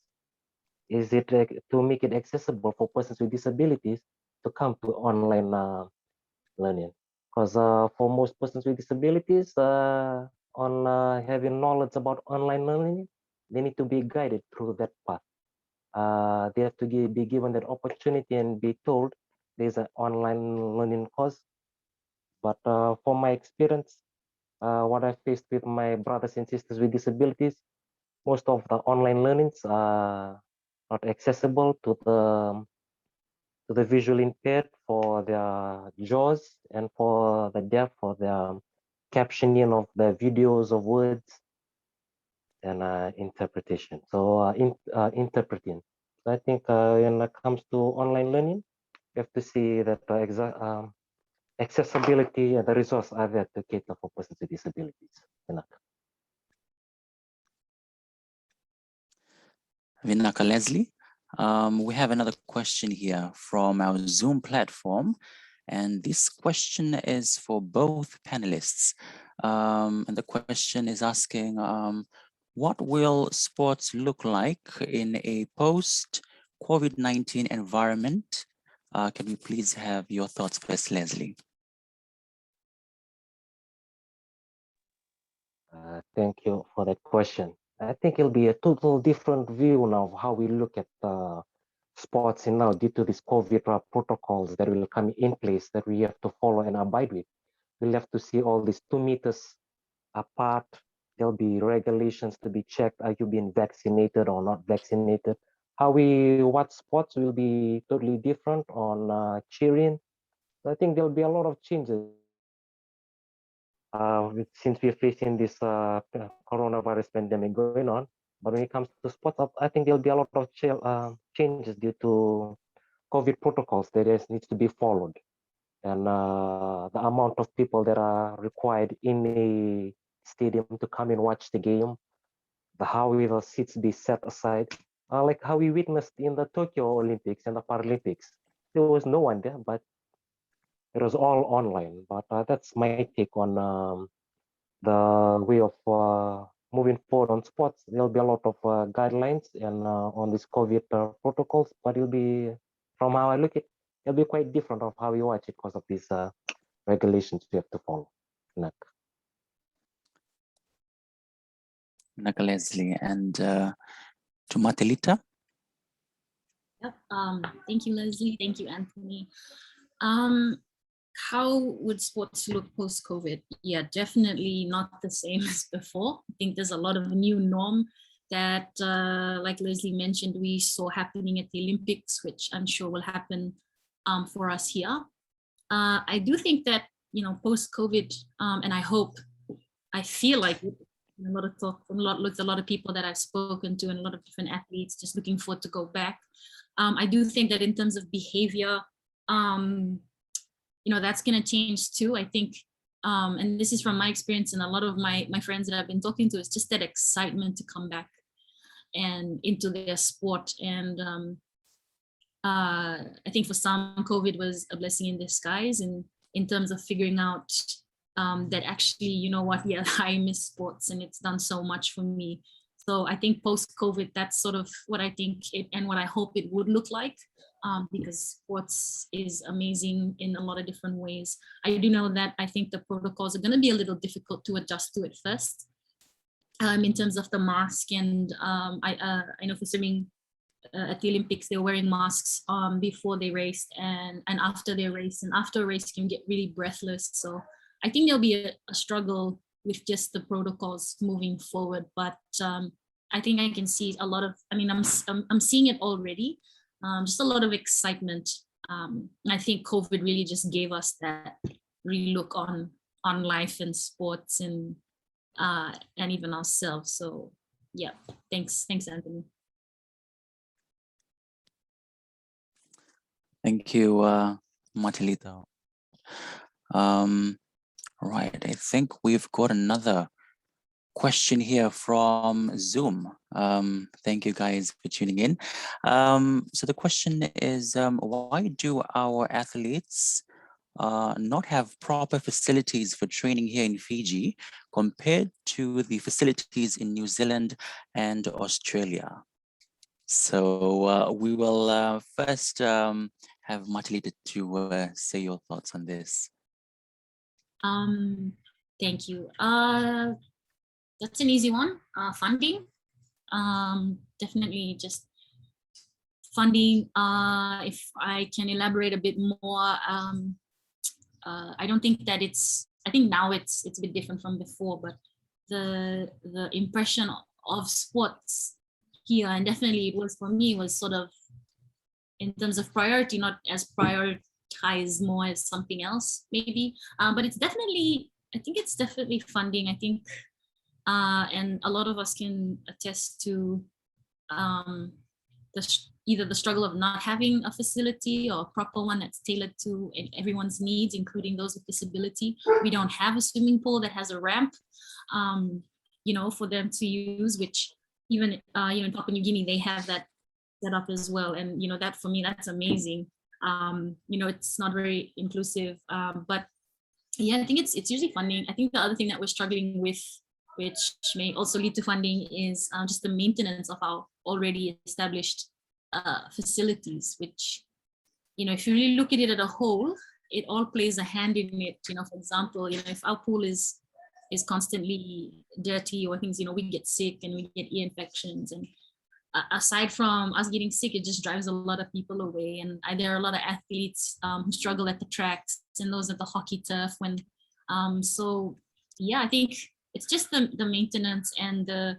Is it to make it accessible for persons with disabilities to come to online learning? Because for most persons with disabilities, on having knowledge about online learning, they need to be guided through that path. They have to be given that opportunity and be told there's an online learning course. But from my experience, what I faced with my brothers and sisters with disabilities, most of the online learnings are not accessible to the visually impaired for their JAWS and for the deaf for their captioning of the videos of words and interpretation. So interpreting. So I think when it comes to online learning, you have to see that accessibility and the resource are there to cater for persons with disabilities. Vinaka Leslie. We have another question here from our Zoom platform, and this question is for both panelists. And the question is asking, what will sports look like in a post-COVID-19 environment? Can we please have your thoughts first, Leslie? Thank you for that question. I think it'll be a total different view now of how we look at sports in now due to these COVID protocols that will come in place that we have to follow and abide with. We'll have to see all these 2 meters apart. There'll be regulations to be checked. Are you being vaccinated or not vaccinated? How we watch sports will be totally different on cheering. So I think there'll be a lot of changes. Since we're facing this coronavirus pandemic going on, but when it comes to sports, I think there'll be a lot of changes due to COVID protocols that needs to be followed, and the amount of people that are required in a stadium to come and watch the game, how will the seats be set aside, like how we witnessed in the Tokyo Olympics and the Paralympics. There was no one there, but it was all online. But that's my take on the way of moving forward on sports. There'll be a lot of guidelines and on this COVID protocols, but it'll be, from how I look at it, it'll be quite different of how we watch it because of these regulations we have to follow. Naka Leslie, and to Matelita. Yep. Thank you, Leslie. Thank you, Anthony. How would sports look post-COVID? Yeah, definitely not the same as before. I think there's a lot of new norm that, like Leslie mentioned, we saw happening at the Olympics, which I'm sure will happen for us here. I do think that, you know, post-COVID, and I feel like a lot of people that I've spoken to and a lot of different athletes just looking forward to go back. I do think that in terms of behavior, that's going to change too. I think, and this is from my experience and a lot of my friends that I've been talking to, it's just that excitement to come back and into their sport. And I think for some, COVID was a blessing in disguise, and in terms of figuring out that actually, yeah, I miss sports and it's done so much for me. So I think post-COVID, that's sort of what I think and what I hope it would look like, because sports is amazing in a lot of different ways. I do know that I think the protocols are going to be a little difficult to adjust to at first, in terms of the mask. And I know for swimming at the Olympics, they're wearing masks before they raced and after their race. And after a race, you can get really breathless. So I think there'll be a struggle with just the protocols moving forward. But I think I can see a lot of, I'm seeing it already, just a lot of excitement. I think COVID really just gave us that relook on life and sports and even ourselves. So yeah, thanks Anthony. Thank you, Matelita. Right, I think we've got another question here from Zoom. Thank you guys for tuning in. So the question is, why do our athletes not have proper facilities for training here in Fiji compared to the facilities in New Zealand and Australia? So we will first have Matelita to say your thoughts on this. Thank you. That's an easy one. Funding. Definitely just funding. If I can elaborate a bit more, I don't think that I think now it's a bit different from before, but the impression of sports here, and definitely it was for me, was sort of in terms of priority, not as prioritized, more as something else maybe, but it's definitely, I think it's definitely funding. I think and a lot of us can attest to either the struggle of not having a facility or a proper one that's tailored to everyone's needs, including those with disability. We don't have a swimming pool that has a ramp, for them to use, which even in Papua New Guinea, they have that set up as well. And that, for me, that's amazing. It's not very inclusive, but yeah, I think it's usually funding. I think the other thing that we're struggling with, which may also lead to funding, is just the maintenance of our already established facilities, which, if you really look at it as a whole, it all plays a hand in it. For example, if our pool is constantly dirty or things, we get sick and we get ear infections. And aside from us getting sick, it just drives a lot of people away. And there are a lot of athletes who struggle at the tracks and those at the hockey turf. So yeah, I think it's just the maintenance and the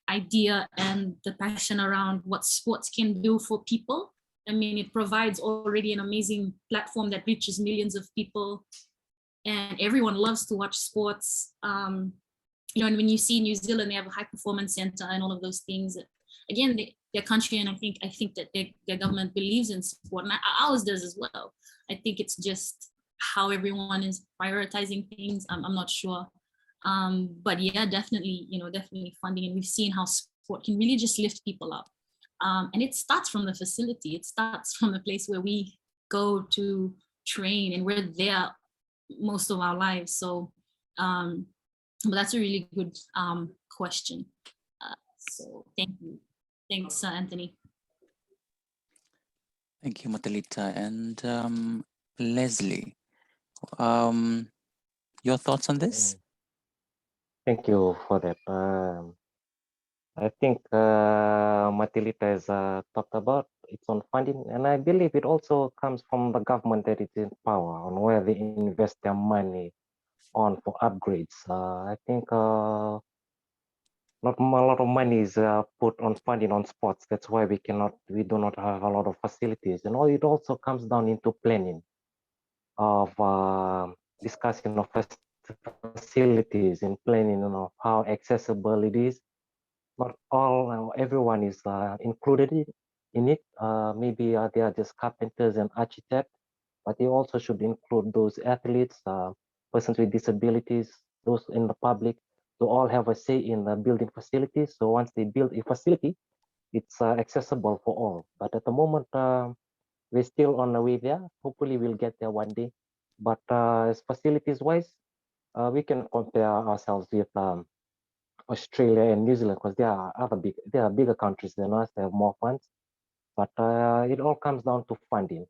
idea and the passion around what sports can do for people. It provides already an amazing platform that reaches millions of people, and everyone loves to watch sports. And when you see New Zealand, they have a high performance center and all of those things. Again, their country, and I think that their government believes in sport, and ours does as well. I think it's just how everyone is prioritizing things. I'm not sure. But yeah, definitely funding. And we've seen how sport can really just lift people up. And it starts from the facility. It starts from the place where we go to train, and we're there most of our lives. So, but that's a really good question. So thank you. Thanks, Anthony. Thank you, Matelita. And Leslie, your thoughts on this? Thank you for that. I think Matelita has talked about its own funding, and I believe it also comes from the government that is in power on where they invest their money on for upgrades. I think not a lot of money is put on funding on sports. That's why we do not have a lot of facilities. And it also comes down into planning of discussing of facilities and planning, how accessible it is. Not everyone is included in it. Maybe they are just carpenters and architects, but they also should include those athletes, persons with disabilities, those in the public, to all have a say in the building facilities. So once they build a facility, it's accessible for all. But at the moment, we're still on the way there. Hopefully, we'll get there one day. But as facilities wise, we can compare ourselves with Australia and New Zealand because they are bigger countries than us. They have more funds. But it all comes down to funding.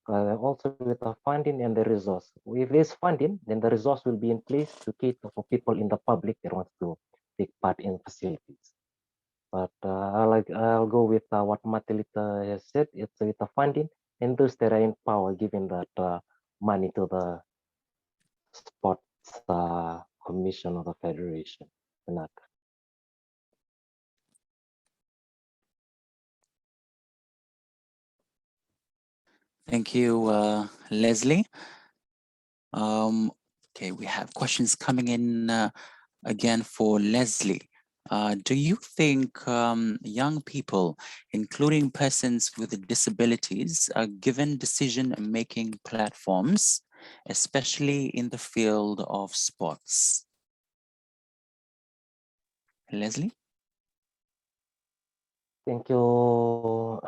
Also with the funding and the resource. If there's funding, then the resource will be in place to cater for people in the public that wants to take part in facilities. But I'll go with what Matelita has said. It's with the funding and those that are in power, giving that money to the sports commission of the federation. Thank you, Leslie. Okay, we have questions coming in again for Leslie. Do you think young people, including persons with disabilities, are given decision-making platforms, especially in the field of sports? Leslie? Thank you.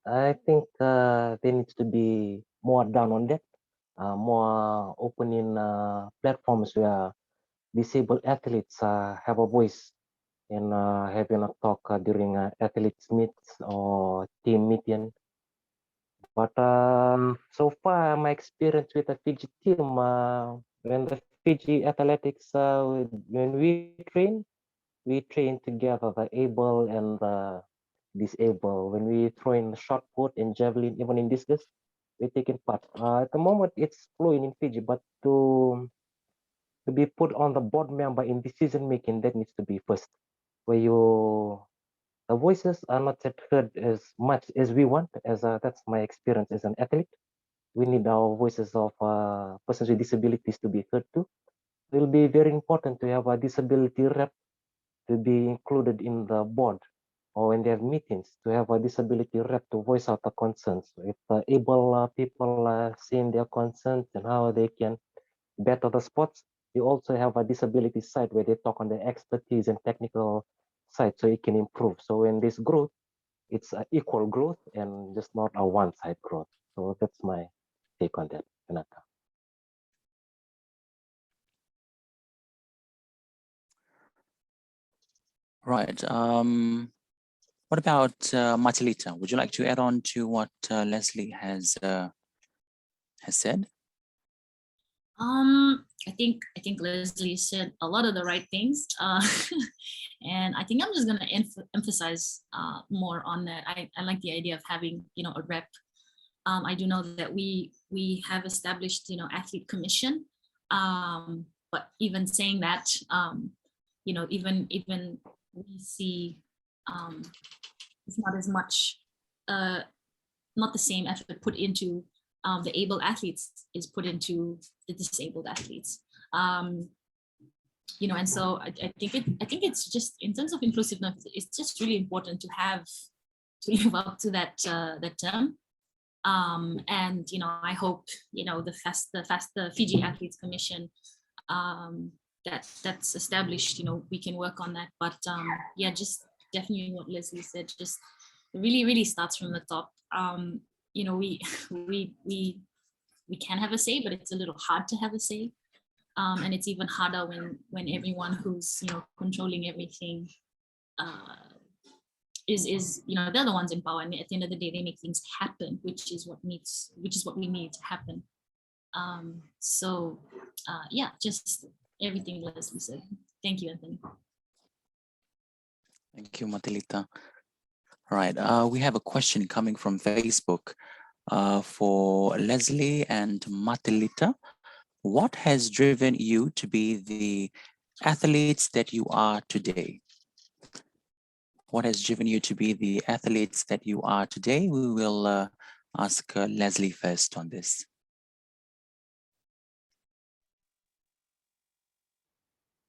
I think there needs to be more done on that, more opening platforms where disabled athletes have a voice in having a talk during athletes meets or team meeting. But so far, my experience with the Fiji team, when the Fiji athletics, when we train together, the able and the disabled. When we throw in shot put and javelin, even in discus, we're taking part. At the moment, it's flowing in Fiji, but to be put on the board member in decision making, that needs to be first, where the voices are not yet heard as much as we want. That's my experience as an athlete. We need our voices of persons with disabilities to be heard too. It will be very important to have a disability rep to be included in the board, or when they have meetings, to have a disability rep to voice out the concerns. If able people seeing their concerns and how they can better the sports, you also have a disability side where they talk on the expertise and technical side so it can improve. So when this growth, it's equal growth and just not a one-side growth. So that's my take on that, Renata. Right. What about Matelita? Would you like to add on to what Leslie has said? I think Leslie said a lot of the right things, and I think I'm just gonna emphasize more on that. I like the idea of having a rep. I do know that we have established athlete commission, but even saying that even we see it's not as much not the same effort put into the able athletes is put into the disabled athletes. And so I think it's just in terms of inclusiveness, it's just really important to live up to that term. And I hope the Fiji Athletes Commission that's established, we can work on that. But yeah, just definitely what Leslie said, just really starts from the top. We can have a say, but it's a little hard to have a say, and it's even harder when everyone who's controlling everything is they're the ones in power, and at the end of the day they make things happen, which is what we need to happen. So yeah, just everything Leslie said. Thank you, Anthony. Thank you, Matelita. All right, we have a question coming from Facebook for Leslie and Matelita. What has driven you to be the athletes that you are today? What has driven you to be the athletes that you are today? We will ask Leslie first on this.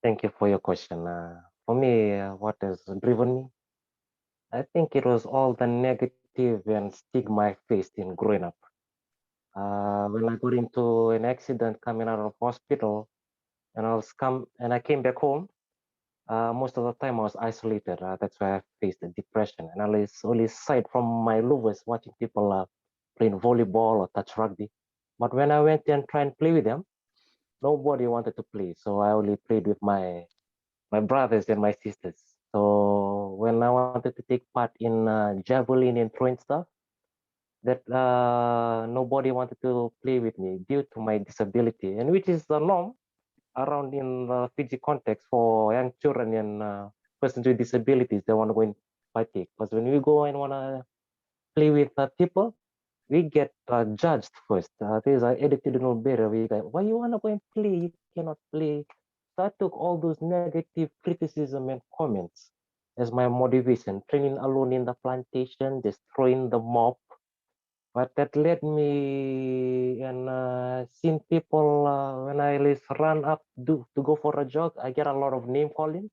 Thank you for your question. For me, what has driven me? I think it was all the negative and stigma I faced in growing up. When I got into an accident coming out of hospital, and I came back home. Most of the time I was isolated. That's why I faced the depression. And I only sight from my louvers watching people playing volleyball or touch rugby. But when I went and tried and play with them, nobody wanted to play. So I only played with my brothers and my sisters. So when I wanted to take part in javelin and throwing stuff, that nobody wanted to play with me due to my disability, and which is the norm around in the Fiji context for young children and persons with disabilities. They want to go and partake, because when we go and want to play with people, we get judged first. There's an attitudinal barrier. We go, why you want to go and play? You cannot play. So I took all those negative criticism and comments as my motivation, training alone in the plantation, destroying the mob. But that led me and seeing people when I run up to go for a jog, I get a lot of name calling.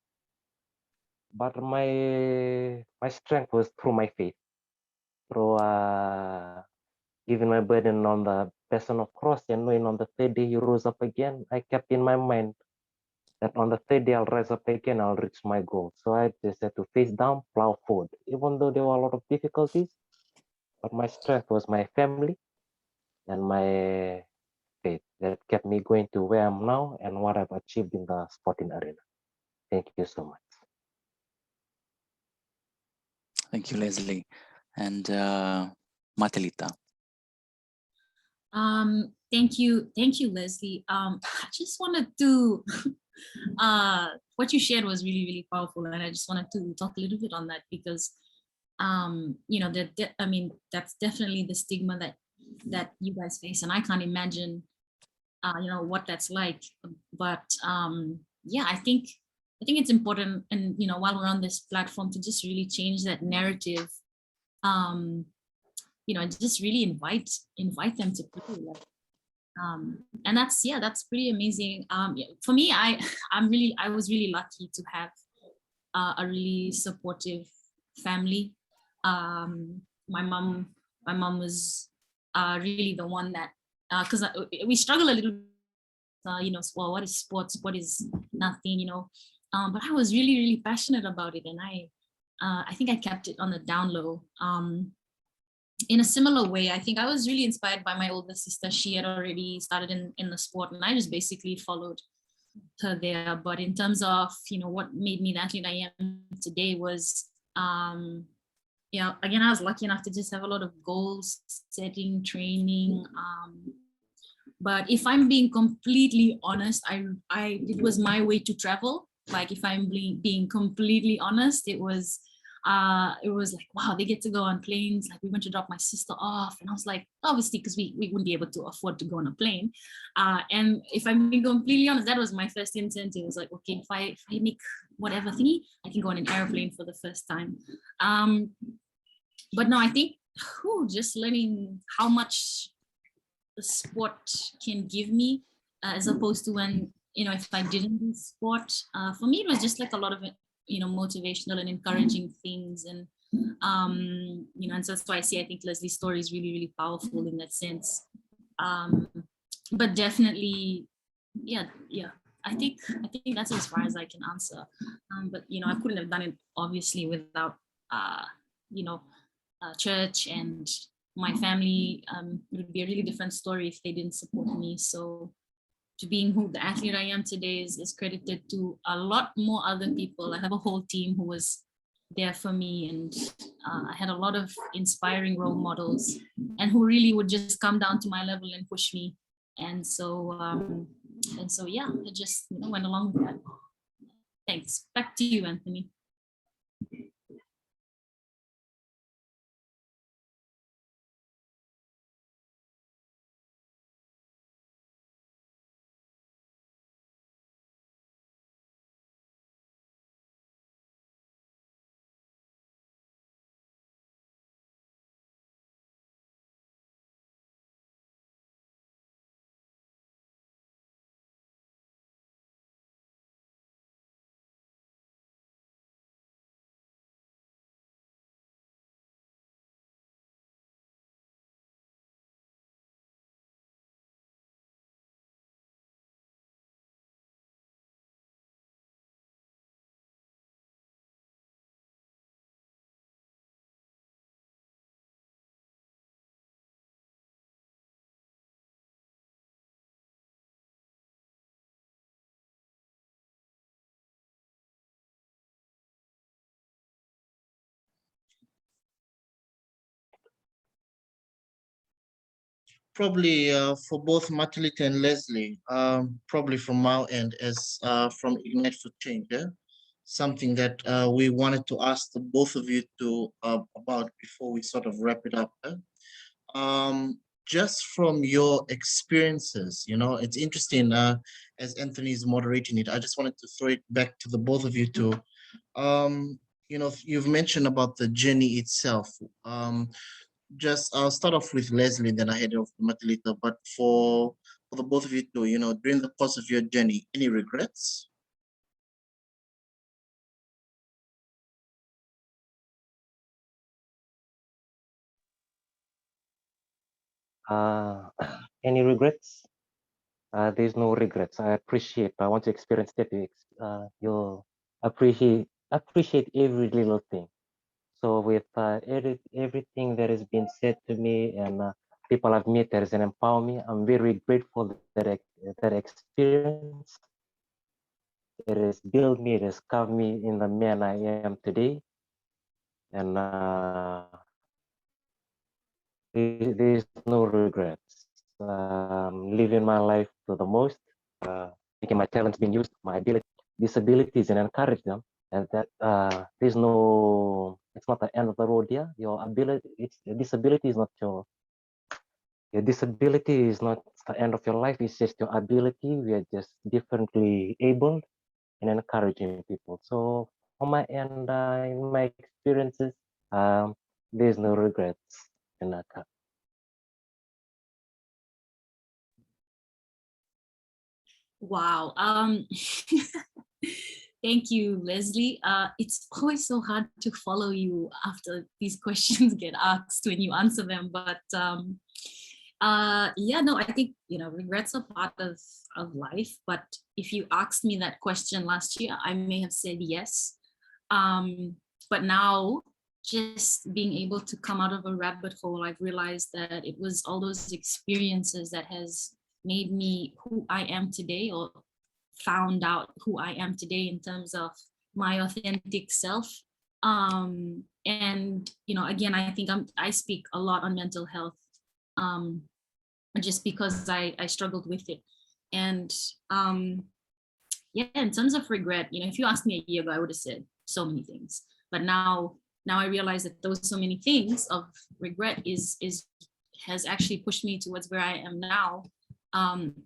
But my strength was through my faith, through giving my burden on the person of cross, and knowing on the third day he rose up again. I kept in my mind that on the third day I'll rise up again, I'll reach my goal. So I just had to face down, plow forward, even though there were a lot of difficulties. But my strength was my family and my faith that kept me going to where I'm now and what I've achieved in the sporting arena. Thank you so much. Thank you, Leslie. And Matelita. Thank you, Leslie. I just wanted to, what you shared was really, really powerful, and I just wanted to talk a little bit on that because, you know, I mean, that's definitely the stigma that you guys face, and I can't imagine, you know, what that's like. But yeah, I think it's important, and you know, while we're on this platform, to just really change that narrative. You know, just really invite them to play. Like, and that's pretty amazing. Yeah, for me, I was really lucky to have a really supportive family. My mom was really the one that, because we struggle a little, you know, well, what is sports? What is nothing? You know, but I was really, really passionate about it, and I think I kept it on the down low. In a similar way, I think I was really inspired by my older sister. She had already started in the sport, and I just basically followed her there. But in terms of, you know, what made me the athlete I am today was, yeah, again, I was lucky enough to just have a lot of goals setting, training. But if I'm being completely honest, it was my way to travel. Like, if I'm being completely honest, it was like, wow, they get to go on planes. Like, we went to drop my sister off, and I was like, obviously, because we wouldn't be able to afford to go on a plane. And if I'm being completely honest, that was my first incentive. It was like, okay, if I make whatever thingy, I can go on an airplane for the first time. But no, I think just learning how much the sport can give me, as opposed to when, you know, if I didn't do sport, for me, it was just like a lot of, you know, motivational and encouraging things. And, you know, and so that's why I think Leslie's story is really, really powerful in that sense. But definitely, yeah. I think that's as far as I can answer. But, you know, I couldn't have done it obviously without, you know, church and my family. It would be a really different story if they didn't support me. So to being who the athlete I am today is credited to a lot more other people. I have a whole team who was there for me, and I had a lot of inspiring role models, and who really would just come down to my level and push me. And so yeah, I just, you know, went along with that. Thanks. Back to you, Anthony. probably for both Matelita and Leslie, probably from our end as from Ignite for Change, yeah? Something that we wanted to ask the both of you to about before we sort of wrap it up. Just from your experiences, it's interesting as Anthony is moderating it. I just wanted to throw it back to the both of you to, you've mentioned about the journey itself. Just I'll start off with Leslie, then I head off to Matelita. But for the both of you too, during the course of your journey, any regrets? Any regrets? There's no regrets. I want to experience that. You'll appreciate every little thing. So with everything that has been said to me and people I've met that has empowered me, I'm very grateful that that experience, it has built me, it has carved me in the man I am today. And there's no regrets. Living my life to the most, making my talents being used, my disabilities, and encourage them. And that it's not the end of the road here. Your disability is not your disability is not the end of your life. It's just your ability. We are just differently abled and encouraging people. So on my end, in my experiences, there's no regrets in that. Wow. Thank you, Leslie. It's always so hard to follow you after these questions get asked when you answer them. But yeah, no, I think, regrets are part of life. But if you asked me that question last year, I may have said yes. But now, just being able to come out of a rabbit hole, I've realized that it was all those experiences that has made me who I am today, or found out who I am today in terms of my authentic self. And, again, I think I speak a lot on mental health, just because I struggled with it. And yeah, in terms of regret, if you asked me a year ago, I would have said so many things. But now I realize that those so many things of regret has actually pushed me towards where I am now,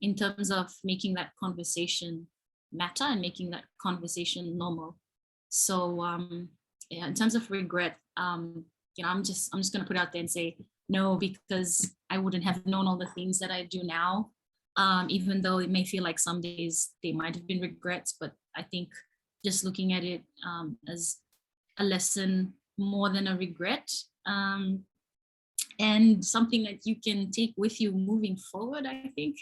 in terms of making that conversation matter and making that conversation normal. So yeah, in terms of regret, I'm just gonna put out there and say no, because I wouldn't have known all the things that I do now. Even though it may feel like some days they might have been regrets, but I think just looking at it as a lesson more than a regret, and something that you can take with you moving forward, I think.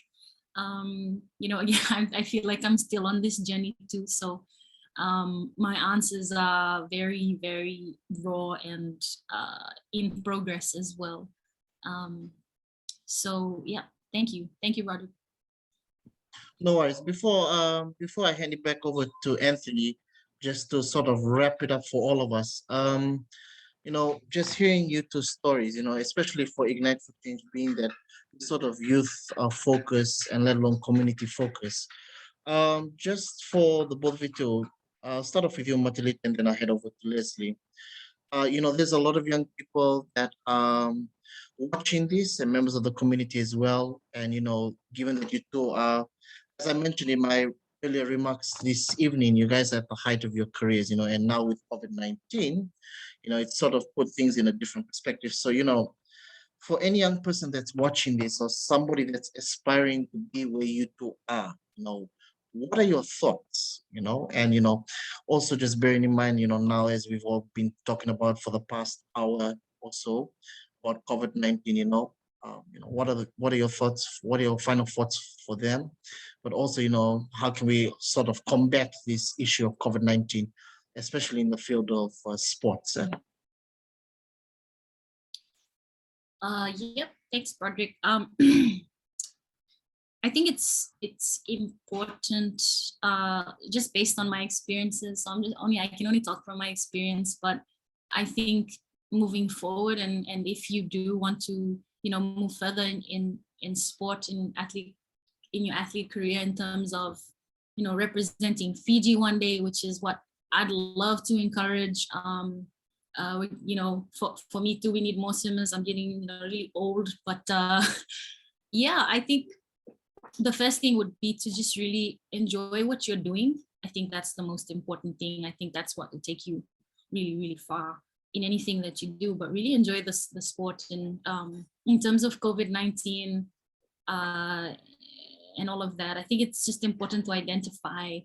Again, I feel like I'm still on this journey too. So my answers are very, very raw and in progress as well. So yeah, thank you, Roderick. No worries. Before I hand it back over to Anthony, just to sort of wrap it up for all of us. Just hearing you two stories, especially for Ignite for Change being that sort of youth focus and let alone community focus. Just for the both of you to start off with you, Matelita, and then I'll head over to Leslie. There's a lot of young people that watching this and members of the community as well. And, given that you two are, as I mentioned in my earlier remarks this evening, you guys are at the height of your careers, and now with COVID-19, it sort of put things in a different perspective. So, for any young person that's watching this or somebody that's aspiring to be where you two are, what are your thoughts, and, also just bearing in mind, now as we've all been talking about for the past hour or so about COVID-19, what are your thoughts? What are your final thoughts for them? But also, how can we sort of combat this issue of COVID-19, especially in the field of sports? Yep, thanks, Broderick. I think it's important, just based on my experiences. So I can only talk from my experience, but I think moving forward, and if you do want to move further in sport, in your athlete career, in terms of, representing Fiji one day, which is what I'd love to encourage. For me too, we need more swimmers. I'm getting really old, but yeah, I think the first thing would be to just really enjoy what you're doing. I think that's the most important thing. I think that's what will take you really, really far in anything that you do, but really enjoy the sport. And in terms of COVID-19 and all of that, I think it's just important to identify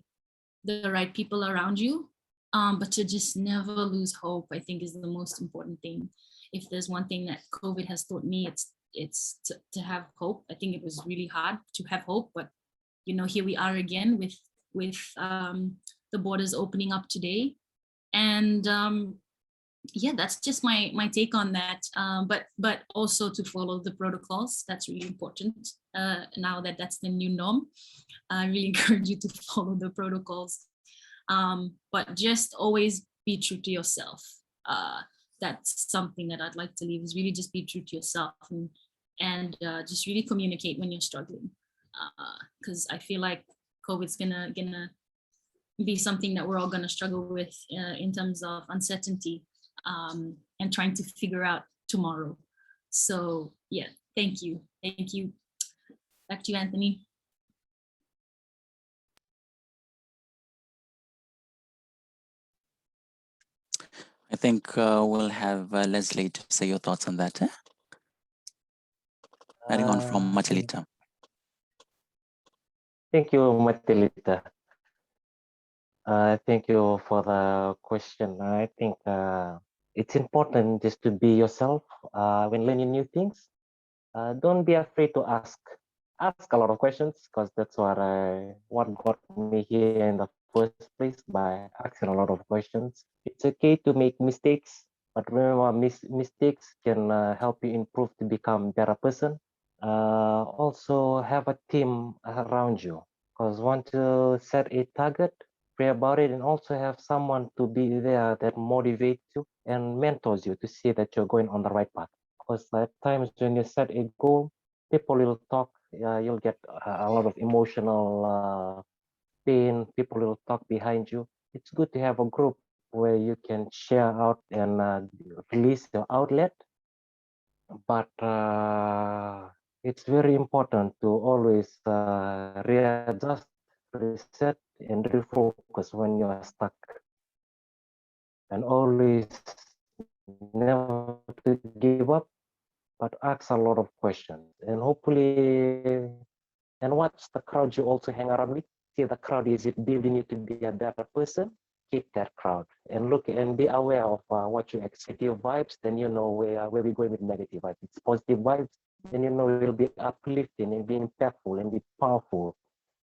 the right people around you, but to just never lose hope, I think, is the most important thing. If there's one thing that COVID has taught me, it's to have hope. I think it was really hard to have hope, but here we are again with the borders opening up today. And yeah, that's just my take on that. But also to follow the protocols. That's really important. Now that's the new norm, I really encourage you to follow the protocols. But just always be true to yourself. That's something that I'd like to leave, is really just be true to yourself, and just really communicate when you're struggling. Because I feel like COVID's gonna be something that we're all gonna struggle with in terms of uncertainty and trying to figure out tomorrow. So yeah, thank you. Back to you, Anthony. I think we'll have Leslie to say your thoughts on that. Adding on from Matelita. Thank you, Matelita. Thank you for the question. I think it's important just to be yourself when learning new things. Don't be afraid to ask a lot of questions, because that's what got me here in the first place, by asking a lot of questions. It's okay to make mistakes, but remember, mistakes can help you improve to become a better person. Also have a team around you, because once you set a target, pray about it, and also have someone to be there that motivates you and mentors you to see that you're going on the right path. Because at times when you set a goal, people will talk, you'll get a lot of emotional pain, people will talk behind you. It's good to have a group where you can share out and release your outlet. But it's very important to always readjust, reset, and refocus when you are stuck. And always never to give up, but ask a lot of questions. And hopefully, and watch the crowd you also hang around with. See the crowd, is it building you to be a better person? Keep that crowd and look and be aware of what you expect. Your vibes, then you know where we're going with negative vibes. It's positive vibes, then you know it will be uplifting and be impactful and be powerful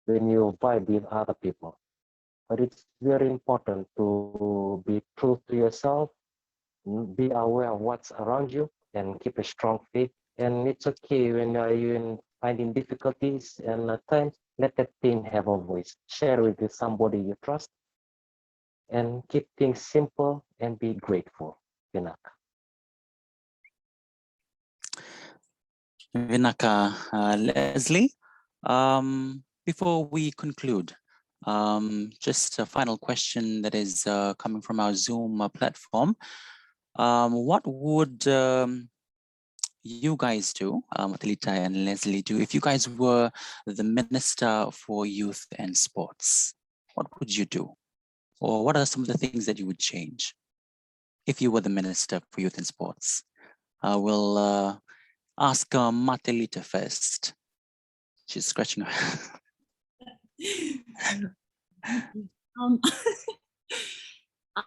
when you vibe with other people. But it's very important to be true to yourself, be aware of what's around you, and keep a strong faith. And it's okay when you're finding difficulties, and at times let that pain have a voice. Share it with somebody you trust, and keep things simple and be grateful. Vinaka. Vinaka, Leslie, before we conclude, just a final question that is coming from our Zoom platform. What would you guys do, Matelita and Leslie, do if you guys were the Minister for Youth and Sports? What would you do? Or what are some of the things that you would change if you were the Minister for Youth and Sports? We'll ask Matelita first. She's scratching her.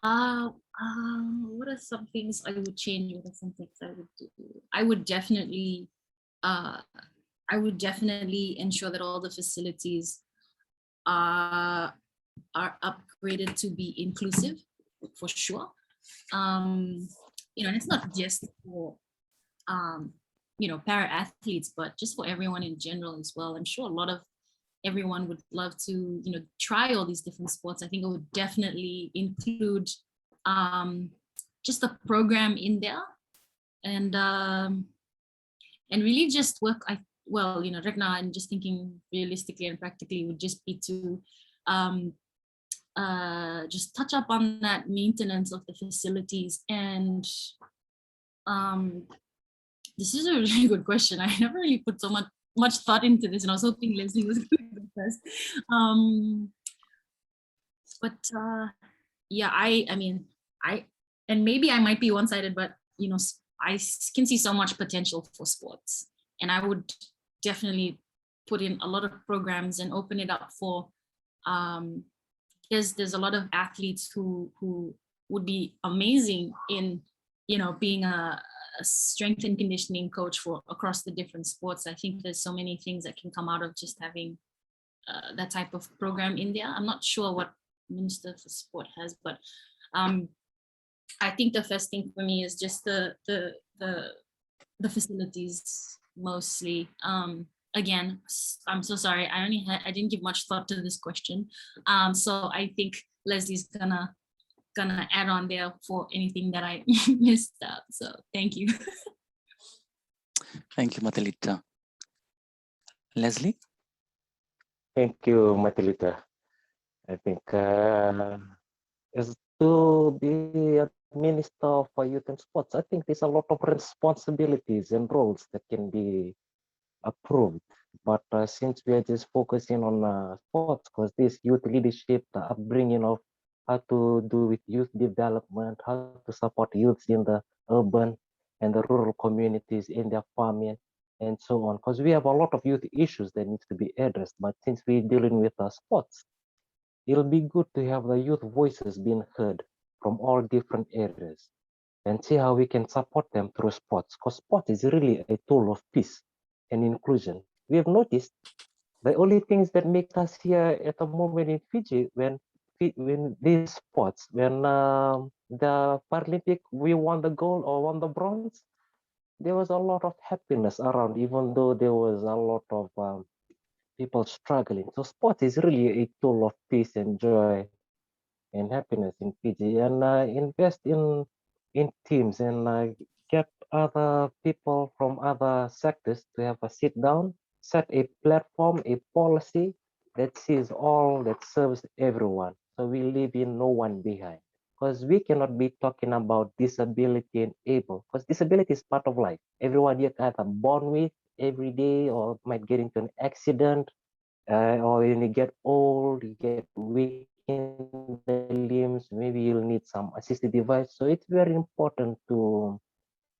What are some things I would change? What are some things I would do? I would definitely ensure that all the facilities are upgraded to be inclusive, for sure. And it's not just for para athletes, but just for everyone in general as well. I'm sure a lot of everyone would love to try all these different sports. I think it would definitely include just a program in there, and and really just work. Well, right now I'm just thinking realistically and practically would just be to just touch up on that maintenance of the facilities. And this is a really good question. I never really put so much thought into this, and I was hoping Leslie was going to go first. Yeah, I mean, and maybe I might be one-sided, but I can see so much potential for sports, and I would definitely put in a lot of programs and open it up for because there's a lot of athletes who would be amazing in being a strength and conditioning coach for across the different sports. I think there's so many things that can come out of just having that type of program in there. I'm not sure what Minister for Sport has, but I think the first thing for me is just the facilities mostly. Again, I'm so sorry. I didn't give much thought to this question. So I think Leslie's gonna add on there for anything that I missed out. So thank you. Thank you, Matelita. Leslie? Thank you, Matelita. I think as to be a Minister for Youth and Sports, I think there's a lot of responsibilities and roles that can be approved. But since we are just focusing on sports, because this youth leadership, the upbringing of how to do with youth development, how to support youths in the urban and the rural communities in their farming and so on, because we have a lot of youth issues that needs to be addressed. But since we're dealing with sports, it'll be good to have the youth voices being heard from all different areas and see how we can support them through sports, because sport is really a tool of peace and inclusion. We have noticed the only things that make us here at the moment in Fiji when these sports, when the Paralympic, we won the gold or won the bronze, there was a lot of happiness around, even though there was a lot of people struggling. So sport is really a tool of peace and joy and happiness in Fiji, and invest in teams and get other people from other sectors to have a sit down, set a platform, a policy that sees all, that serves everyone. So we leave in no one behind. Because we cannot be talking about disability and able, because disability is part of life. Everyone here either born with every day or might get into an accident, or when you get old, you get weak in the limbs, maybe you'll need some assistive device. So it's very important to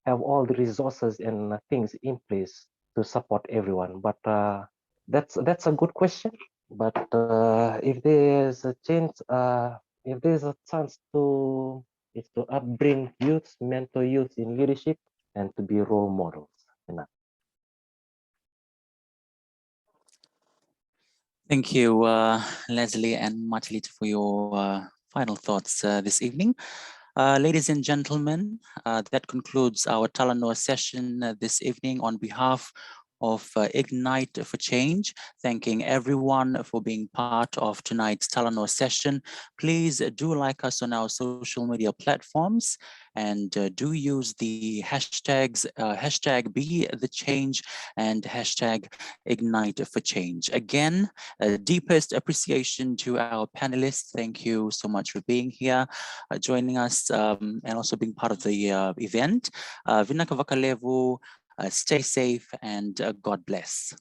have all the resources and things in place to support everyone. But that's a good question. But if there's a chance, if there's a chance to upbring youths, mentor youth in leadership, and to be role models. Thank you, Leslie and Matelita, for your final thoughts this evening. Ladies and gentlemen, that concludes our Talanoa session this evening on behalf of Ignite for Change, thanking everyone for being part of tonight's Talanoa session. Please do like us on our social media platforms and do use the hashtags, hashtag Be the Change and hashtag Ignite for Change. Again, deepest appreciation to our panelists. Thank you so much for being here, joining us, and also being part of the event. Vinaka Vakalevu, stay safe and God bless.